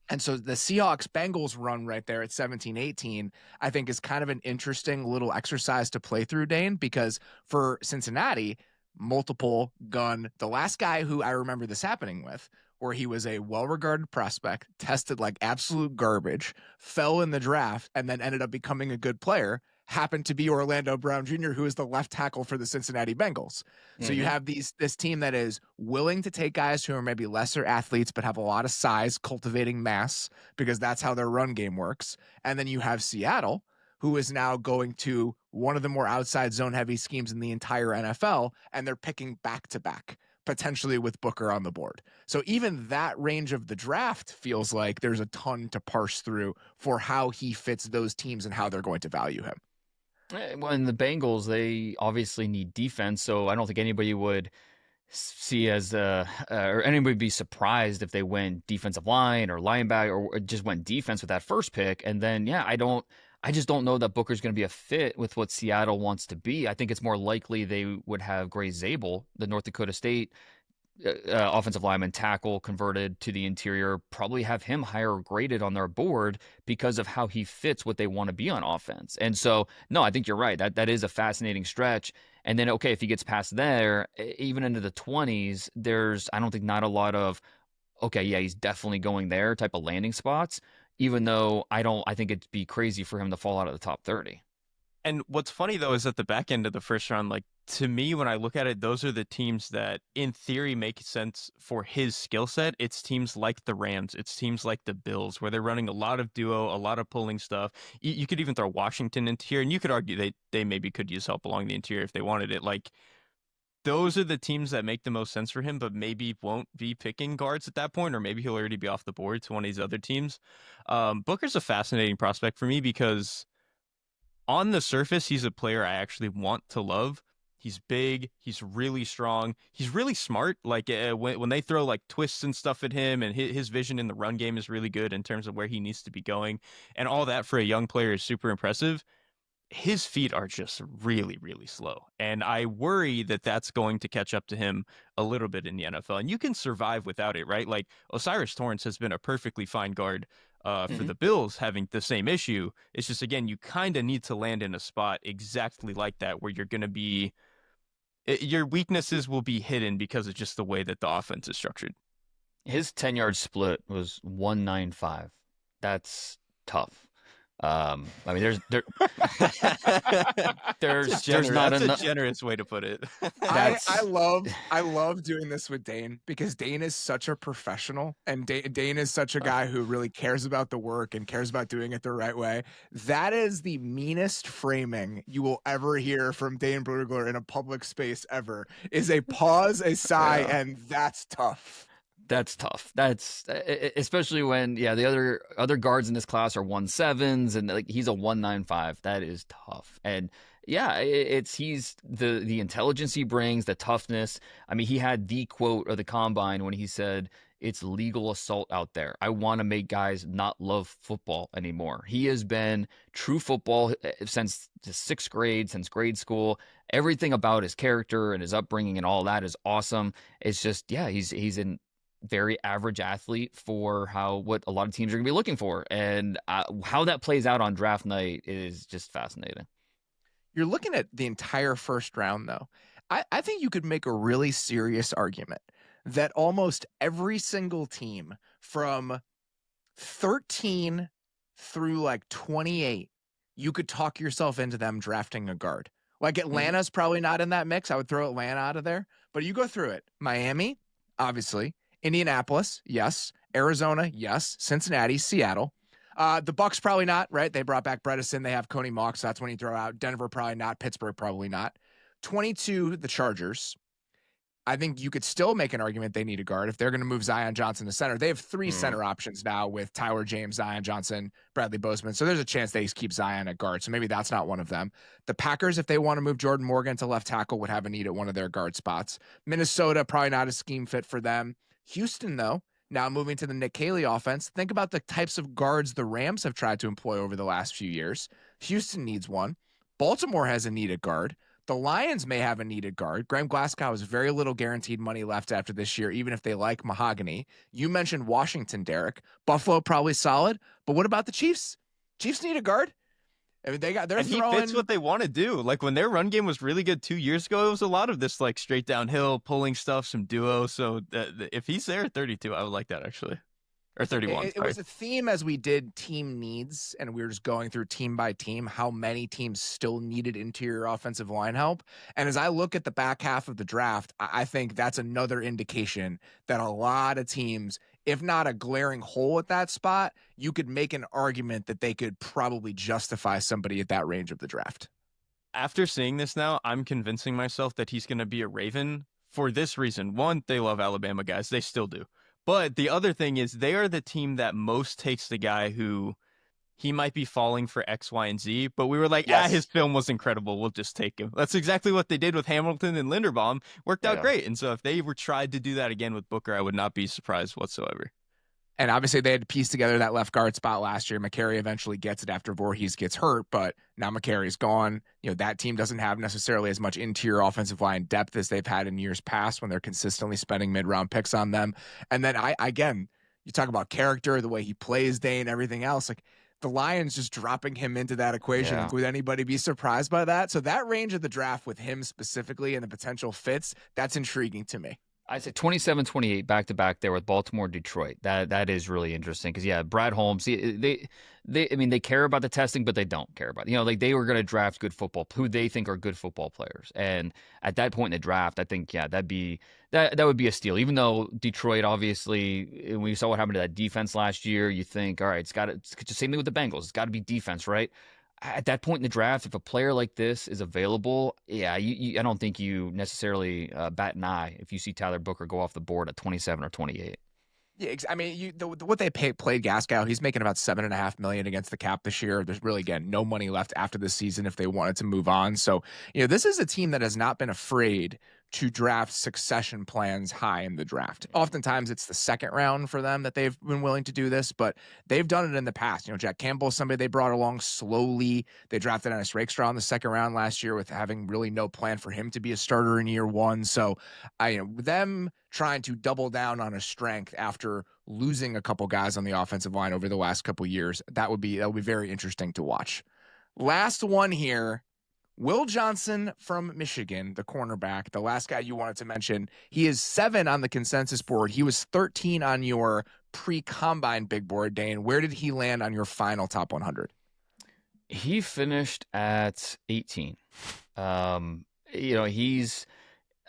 And so the Seahawks-Bengals run right there at 17-18, I think is kind of an interesting little exercise to play through, Dane, because for Cincinnati, multiple gun, the last guy who I remember this happening with, where he was a well-regarded prospect, tested like absolute garbage, fell in the draft, and then ended up becoming a good player, happened to be Orlando Brown Jr., who is the left tackle for the Cincinnati Bengals. So you have this team that is willing to take guys who are maybe lesser athletes but have a lot of size, cultivating mass, because that's how their run game works. And then you have Seattle, who is now going to one of the more outside zone heavy schemes in the entire NFL, and they're picking back-to-back, potentially with Booker on the board. So even that range of the draft feels like there's a ton to parse through for how he fits those teams and how they're going to value him. Well, and the Bengals, they obviously need defense, so I don't think anybody would see as or anybody be surprised if they went defensive line or linebacker or just went defense with that first pick. And then, I just don't know that Booker's going to be a fit with what Seattle wants to be. I think it's more likely they would have Gray Zabel, the North Dakota State offensive lineman tackle, converted to the interior, probably have him higher graded on their board because of how he fits what they want to be on offense. And so, no, I think you're right. That is a fascinating stretch. And then, okay, if he gets past there, even into the 20s, I don't think not a lot of, okay, yeah, he's definitely going there type of landing spots, even though I think it'd be crazy for him to fall out of the top 30. And what's funny, though, is at the back end of the first round, like, to me, when I look at it, those are the teams that, in theory, make sense for his skill set. It's teams like the Rams. It's teams like the Bills, where they're running a lot of duo, a lot of pulling stuff. You could even throw Washington into here, and you could argue they maybe could use help along the interior if they wanted it. Like, those are the teams that make the most sense for him, but maybe won't be picking guards at that point, or maybe he'll already be off the board to one of these other teams. Booker's a fascinating prospect for me because on the surface, he's a player I actually want to love. He's big. He's really strong. He's really smart. Like when they throw like twists and stuff at him, and his vision in the run game is really good in terms of where he needs to be going, and all that for a young player is super impressive. His feet are just really, really slow, and I worry that that's going to catch up to him a little bit in the NFL. And you can survive without it, right? Like Osiris Torrance has been a perfectly fine guard for the Bills, having the same issue. It's just, again, you kind of need to land in a spot exactly like that where you're going to be, your weaknesses will be hidden because of just the way that the offense is structured. His 10-yard split was 195. That's tough. I mean, there's not That's enough. a generous way to put it. I love doing this with Dane because Dane is such a professional, and Dane is such a guy who really cares about the work and cares about doing it the right way. That is the meanest framing you will ever hear from Dane Brugler in a public space ever, is a pause, a sigh, and that's tough. That's tough. That's especially when the other guards in this class are 1.7s and like he's a 1.95. That is tough. And he's the intelligence he brings, the toughness. I mean, he had the quote of the combine when he said, "It's legal assault out there. I want to make guys not love football anymore." He has been true football since the 6th grade, since grade school. Everything about his character and his upbringing and all that is awesome. It's just, he's in very average athlete for what a lot of teams are going to be looking for. And how that plays out on draft night is just fascinating. You're looking at the entire first round, though. I think you could make a really serious argument that almost every single team from 13 through like 28, you could talk yourself into them drafting a guard. Like Atlanta's probably not in that mix. I would throw Atlanta out of there. But you go through it. Miami, obviously. Indianapolis, yes. Arizona, yes. Cincinnati, Seattle. The Bucks probably not, right? They brought back Bredesen. They have Coney Mock, so that's when you throw out. Denver probably not. Pittsburgh probably not. 22, the Chargers. I think you could still make an argument they need a guard if they're going to move Zion Johnson to center. They have 3 center options now with Tyler James, Zion Johnson, Bradley Bozeman. So there's a chance they keep Zion at guard. So maybe that's not one of them. The Packers, if they want to move Jordan Morgan to left tackle, would have a need at one of their guard spots. Minnesota, probably not a scheme fit for them. Houston, though, now moving to the Nick Caley offense. Think about the types of guards the Rams have tried to employ over the last few years. Houston needs one. Baltimore has a need at guard. The Lions may have a needed guard. Graham Glasgow has very little guaranteed money left after this year, even if they like Mahogany. You mentioned Washington, Derrik. Buffalo probably solid, but what about the Chiefs? Chiefs need a guard. I mean, they're throwing. He fits what they want to do. Like when their run game was really good 2 years ago, it was a lot of this like straight downhill pulling stuff, some duo. So if he's there at 32, I would like that actually. Or 31. It was a theme as we did team needs, and we were just going through team by team how many teams still needed interior offensive line help. And as I look at the back half of the draft, I think that's another indication that a lot of teams, if not a glaring hole at that spot, you could make an argument that they could probably justify somebody at that range of the draft. After seeing this now, I'm convincing myself that he's going to be a Raven for this reason. One, they love Alabama guys. They still do. But the other thing is they are the team that most takes the guy who he might be falling for X, Y, and Z. But we were like, his film was incredible. We'll just take him. That's exactly what they did with Hamilton and Linderbaum. Worked out great. And so if they were tried to do that again with Booker, I would not be surprised whatsoever. And obviously they had to piece together that left guard spot last year. McCary eventually gets it after Voorhees gets hurt, but now McCary's gone. You know, that team doesn't have necessarily as much interior offensive line depth as they've had in years past when they're consistently spending mid-round picks on them. And then again, you talk about character, the way he plays, Dane, everything else. Like the Lions just dropping him into that equation. Yeah. Would anybody be surprised by that? So that range of the draft with him specifically and the potential fits, that's intriguing to me. I said 27-28 back-to-back there with Baltimore, Detroit. That is really interesting because, yeah, Brad Holmes, they care about the testing, but they don't care about it. You know, like they were going to draft good football, who they think are good football players. And at that point in the draft, I think, yeah, that would be a steal. Even though Detroit, obviously, when we saw what happened to that defense last year, you think, all right, it's just same thing with the Bengals. It's got to be defense, right? At that point in the draft, if a player like this is available, yeah, I don't think you necessarily bat an eye if you see Tyler Booker go off the board at 27 or 28. Yeah, I mean, what they played Glasgow, he's making about $7.5 million against the cap this year. There's really, again, no money left after this season if they wanted to move on. So, you know, this is a team that has not been afraid to draft succession plans high in the draft. Oftentimes it's the second round for them that they've been willing to do this, but they've done it in the past. You know, Jack Campbell is somebody they brought along slowly. They drafted Ennis Rakestraw in the second round last year with having really no plan for him to be a starter in year one. So, them trying to double down on a strength after losing a couple guys on the offensive line over the last couple years, that would be very interesting to watch. Last one here. Will Johnson from Michigan, the cornerback, the last guy you wanted to mention, he is 7 on the consensus board. He was 13 on your pre-combine big board, Dane. Where did he land on your final top 100? He finished at 18. He's,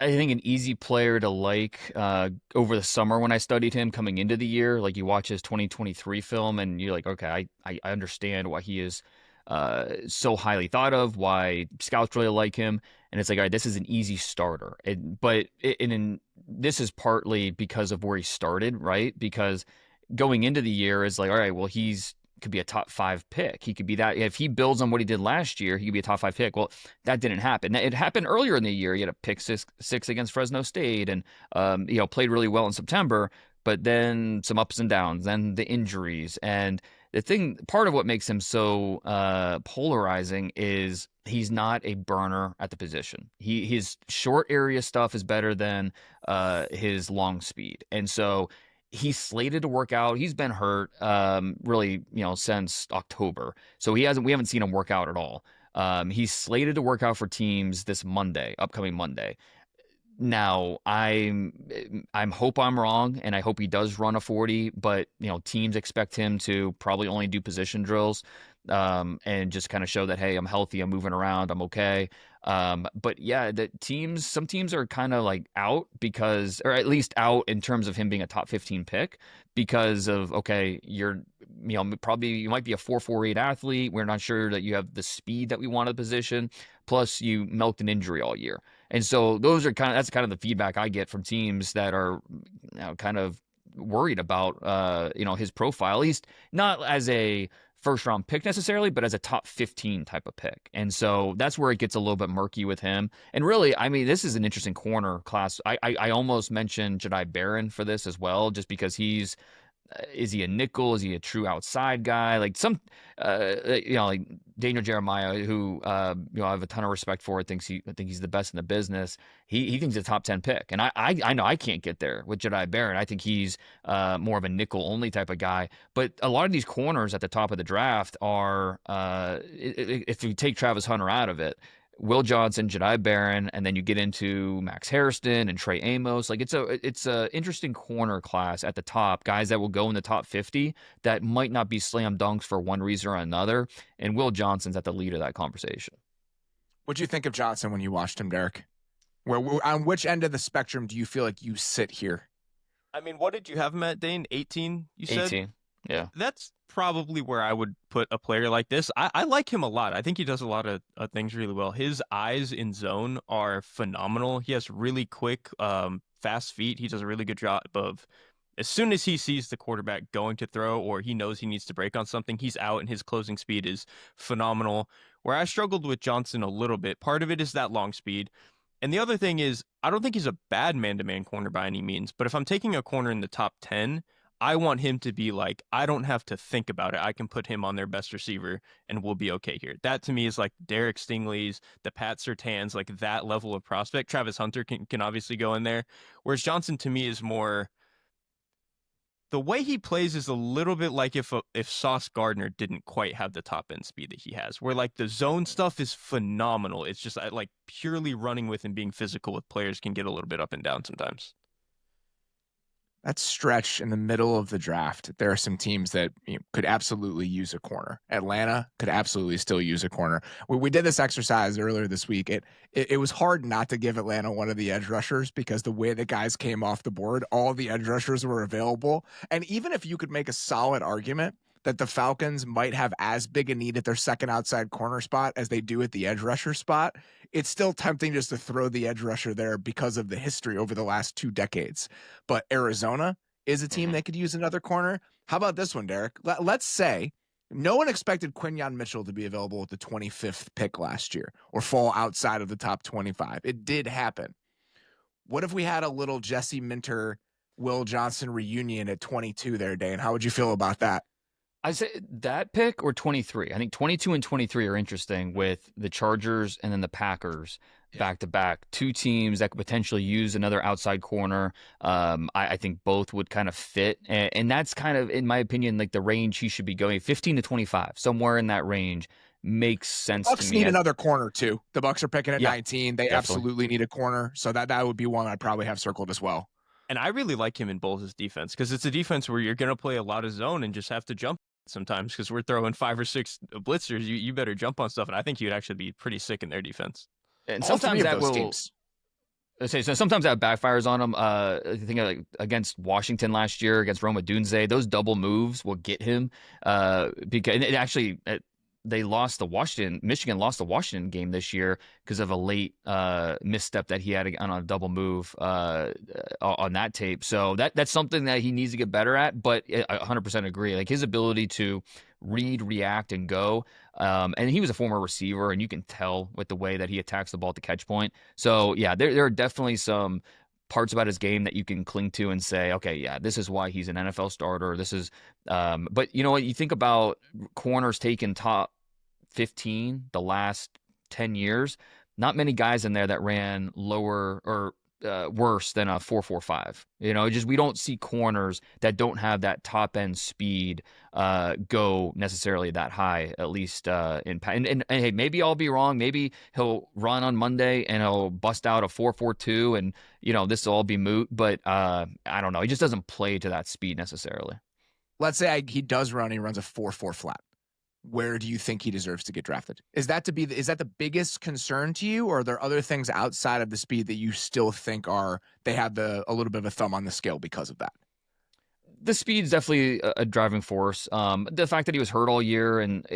I think, an easy player to like over the summer when I studied him coming into the year. Like you watch his 2023 film and you're like, okay, I understand why he is so highly thought of, why scouts really like him, and it's like, all right, this is an easy starter. But this is partly because of where he started, right? Because going into the year is like, all right, well, could be a top 5 pick. He could be that. If he builds on what he did last year, he could be a top 5 pick. Well, that didn't happen. It happened earlier in the year. He had a pick six against Fresno State, and played really well in September. But then some ups and downs, then the injuries, and part of what makes him so polarizing is he's not a burner at the position. His short area stuff is better than his long speed. And so he's slated to work out. He's been hurt really, since October. So we haven't seen him work out at all. He's slated to work out for teams this upcoming Monday. Now, I hope I'm wrong, and I hope he does run a 40, but teams expect him to probably only do position drills, and just kind of show that, hey, I'm healthy, I'm moving around, I'm okay. But yeah, some teams are kind of like out because, or at least out in terms of him being a top 15 pick because of, okay, you might be a 4.48 athlete. We're not sure that you have the speed that we want at the position. Plus, you milked an injury all year. And so that's kind of the feedback I get from teams that are kind of worried about his profile. At least not as a first round pick necessarily, but as a top 15 type of pick. And so that's where it gets a little bit murky with him. And really, I mean, this is an interesting corner class. I almost mentioned Jedi Barron for this as well, just because is he a nickel? Is he a true outside guy? Like like Daniel Jeremiah, who I have a ton of respect for. I think he's the best in the business. He thinks he's a top 10 pick, and I know I can't get there with Jedi Barron. I think he's more of a nickel only type of guy. But a lot of these corners at the top of the draft are, if you take Travis Hunter out of it, Will Johnson, Jedi Barron, and then you get into Max Hairston and Trey Amos. Like it's a interesting corner class at the top, guys that will go in the top 50 that might not be slam dunks for one reason or another. And Will Johnson's at the lead of that conversation. What'd you think of Johnson when you watched him, Derrik? On which end of the spectrum do you feel like you sit here? I mean, what did you have him at, Dane? 18, you said? 18, yeah. That's probably where I would put a player like this. I like him a lot. I think he does a lot of things really well. His eyes in zone are phenomenal. He has really quick, fast feet. He does a really good job of, as soon as he sees the quarterback going to throw or he knows he needs to break on something, he's out, and his closing speed is phenomenal. Where I struggled with Johnson a little bit, part of it is that long speed. And the other thing is, I don't think he's a bad man-to-man corner by any means, but if I'm taking a corner in the top 10, I want him to be like, I don't have to think about it. I can put him on their best receiver and we'll be okay here. That to me is like Derek Stingley's, the Pat Surtains, like that level of prospect. Travis Hunter can obviously go in there. Whereas Johnson to me is more, the way he plays is a little bit like if Sauce Gardner didn't quite have the top end speed that he has, where like the zone stuff is phenomenal. It's just like purely running with and being physical with players can get a little bit up and down sometimes. That stretch in the middle of the draft, there are some teams that could absolutely use a corner. Atlanta could absolutely still use a corner. We did this exercise earlier this week. It was hard not to give Atlanta one of the edge rushers because the way the guys came off the board, all the edge rushers were available. And even if you could make a solid argument that the Falcons might have as big a need at their second outside corner spot as they do at the edge rusher spot, it's still tempting just to throw the edge rusher there because of the history over the last 2 decades. But Arizona is a team that could use another corner. How about this one, Derrik? Let's say no one expected Quinyon Mitchell to be available with the 25th pick last year or fall outside of the top 25. It did happen. What if we had a little Jesse Minter, Will Johnson reunion at 22 there, Dane? How would you feel about that? I say that pick or 23. I think 22 and 23 are interesting with the Chargers and then the Packers back to back. 2 teams that could potentially use another outside corner. I think both would kind of fit. And that's kind of, in my opinion, like the range he should be going, 15 to 25, somewhere in that range makes sense Bucks to me. Need another corner too. The Bucks are picking at 19. They definitely absolutely need a corner. So that would be one I'd probably have circled as well. And I really like him in Bowles' defense because it's a defense where you're going to play a lot of zone and just have to jump sometimes because we're throwing 5 or 6 blitzers. You better jump on stuff, and I think you'd actually be pretty sick in their defense. And sometimes that will. So sometimes that backfires on them. I think like against Washington last year, against Roma Dunze, those double moves will get him because it actually. Michigan lost the Washington game this year because of a late misstep that he had on a double move on that tape. So that's something that he needs to get better at, but I 100% agree. Like his ability to read, react, and go. And he was a former receiver, and you can tell with the way that he attacks the ball at the catch point. So yeah, there are definitely some parts about his game that you can cling to and say, okay, yeah, this is why he's an NFL starter. This is, but you know what? You think about corners taken top 15 the last 10 years, not many guys in there that ran lower or worse than a 4.45. Just we don't see corners that don't have that top end speed go necessarily that high, at least in and hey, maybe I'll be wrong. Maybe he'll run on Monday and he'll bust out a 4.42, and this will all be moot. But I don't know. He just doesn't play to that speed necessarily. Let's say he does run. He runs a 4.4 flat. Where do you think he deserves to get drafted? Is that the biggest concern to you, or are there other things outside of the speed that you still think they have a little bit of a thumb on the scale because of that? The speed's definitely a driving force. The fact that he was hurt all year, and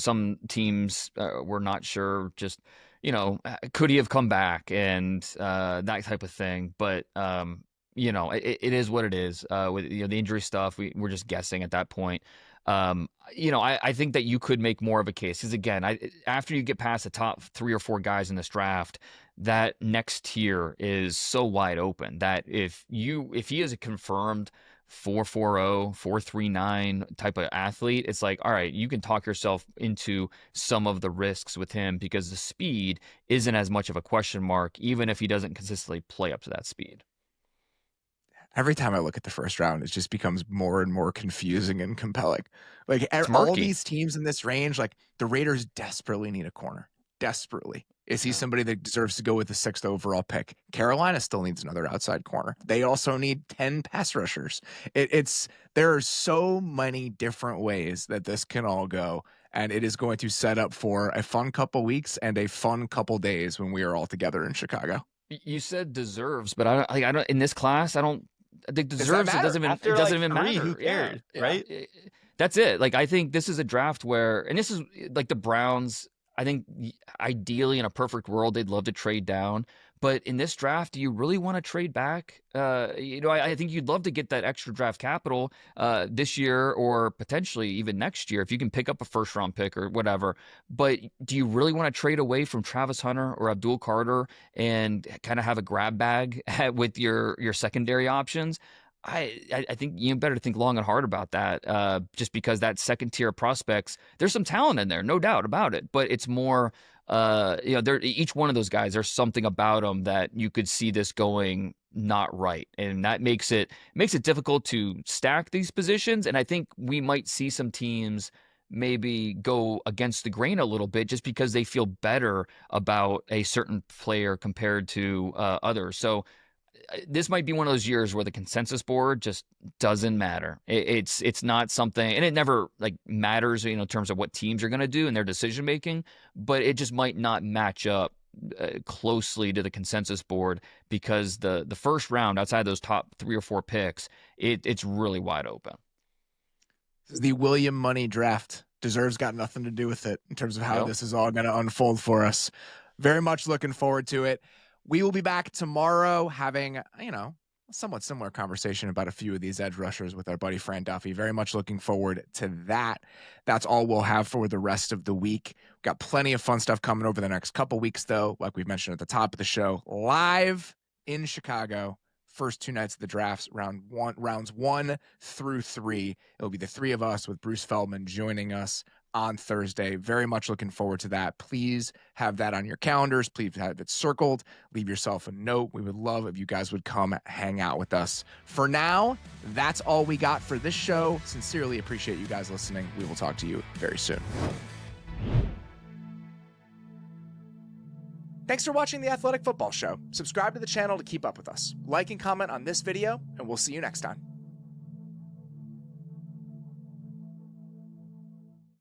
some teams were not sure. Just could he have come back, and that type of thing. But it is what it is. With the injury stuff, we're just guessing at that point. I think that you could make more of a case, because again, after you get past the top 3 or 4 guys in this draft, that next tier is so wide open that if he is a confirmed 4.40, 4.39 type of athlete, it's like, all right, you can talk yourself into some of the risks with him, because the speed isn't as much of a question mark, even if he doesn't consistently play up to that speed. Every time I look at the first round, it just becomes more and more confusing and compelling. Like all these teams in this range, like the Raiders desperately need a corner. Desperately. Is he somebody that deserves to go with the 6th overall pick? Carolina still needs another outside corner. They also need 10 pass rushers. There are so many different ways that this can all go, and it is going to set up for a fun couple weeks and a fun couple days when we are all together in Chicago. You said deserves, but I don't in this class. I think deserves, it doesn't even matter. Who cares, right? That's it. Like, I think this is a draft where, and this is like the Browns, I think ideally in a perfect world, they'd love to trade down. But in this draft, do you really want to trade back? I think you'd love to get that extra draft capital this year, or potentially even next year if you can pick up a first-round pick or whatever. But do you really want to trade away from Travis Hunter or Abdul Carter and kind of have a grab bag with your secondary options? I think you better think long and hard about that, just because that second tier of prospects, there's some talent in there, no doubt about it. But it's more, each one of those guys, there's something about them that you could see this going not right, and that makes it difficult to stack these positions. And I think we might see some teams maybe go against the grain a little bit just because they feel better about a certain player compared to others. So this might be one of those years where the consensus board just doesn't matter. It's not something, and it never matters, in terms of what teams are going to do and their decision making, but it just might not match up closely to the consensus board, because the first round, outside those top 3 or 4 picks, it's really wide open. The William money draft. Deserves got nothing to do with it in terms of how this is all going to unfold for us. Very much looking forward to it. We will be back tomorrow having, a somewhat similar conversation about a few of these edge rushers with our buddy Fran Duffy. Very much looking forward to that. That's all we'll have for the rest of the week. We've got plenty of fun stuff coming over the next couple weeks, though. Like we've mentioned at the top of the show, live in Chicago. First 2 nights of the drafts, rounds 1 through 3. It'll be the 3 of us with Bruce Feldman joining us on Thursday. Very much looking forward to that. Please have that on your calendars. Please have it circled. Leave yourself a note. We would love if you guys would come hang out with us. For now, that's all we got for this show. Sincerely appreciate you guys listening. We will talk to you very soon. Thanks for watching The Athletic Football Show. Subscribe to the channel to keep up with us. Like and comment on this video, and we'll see you next time.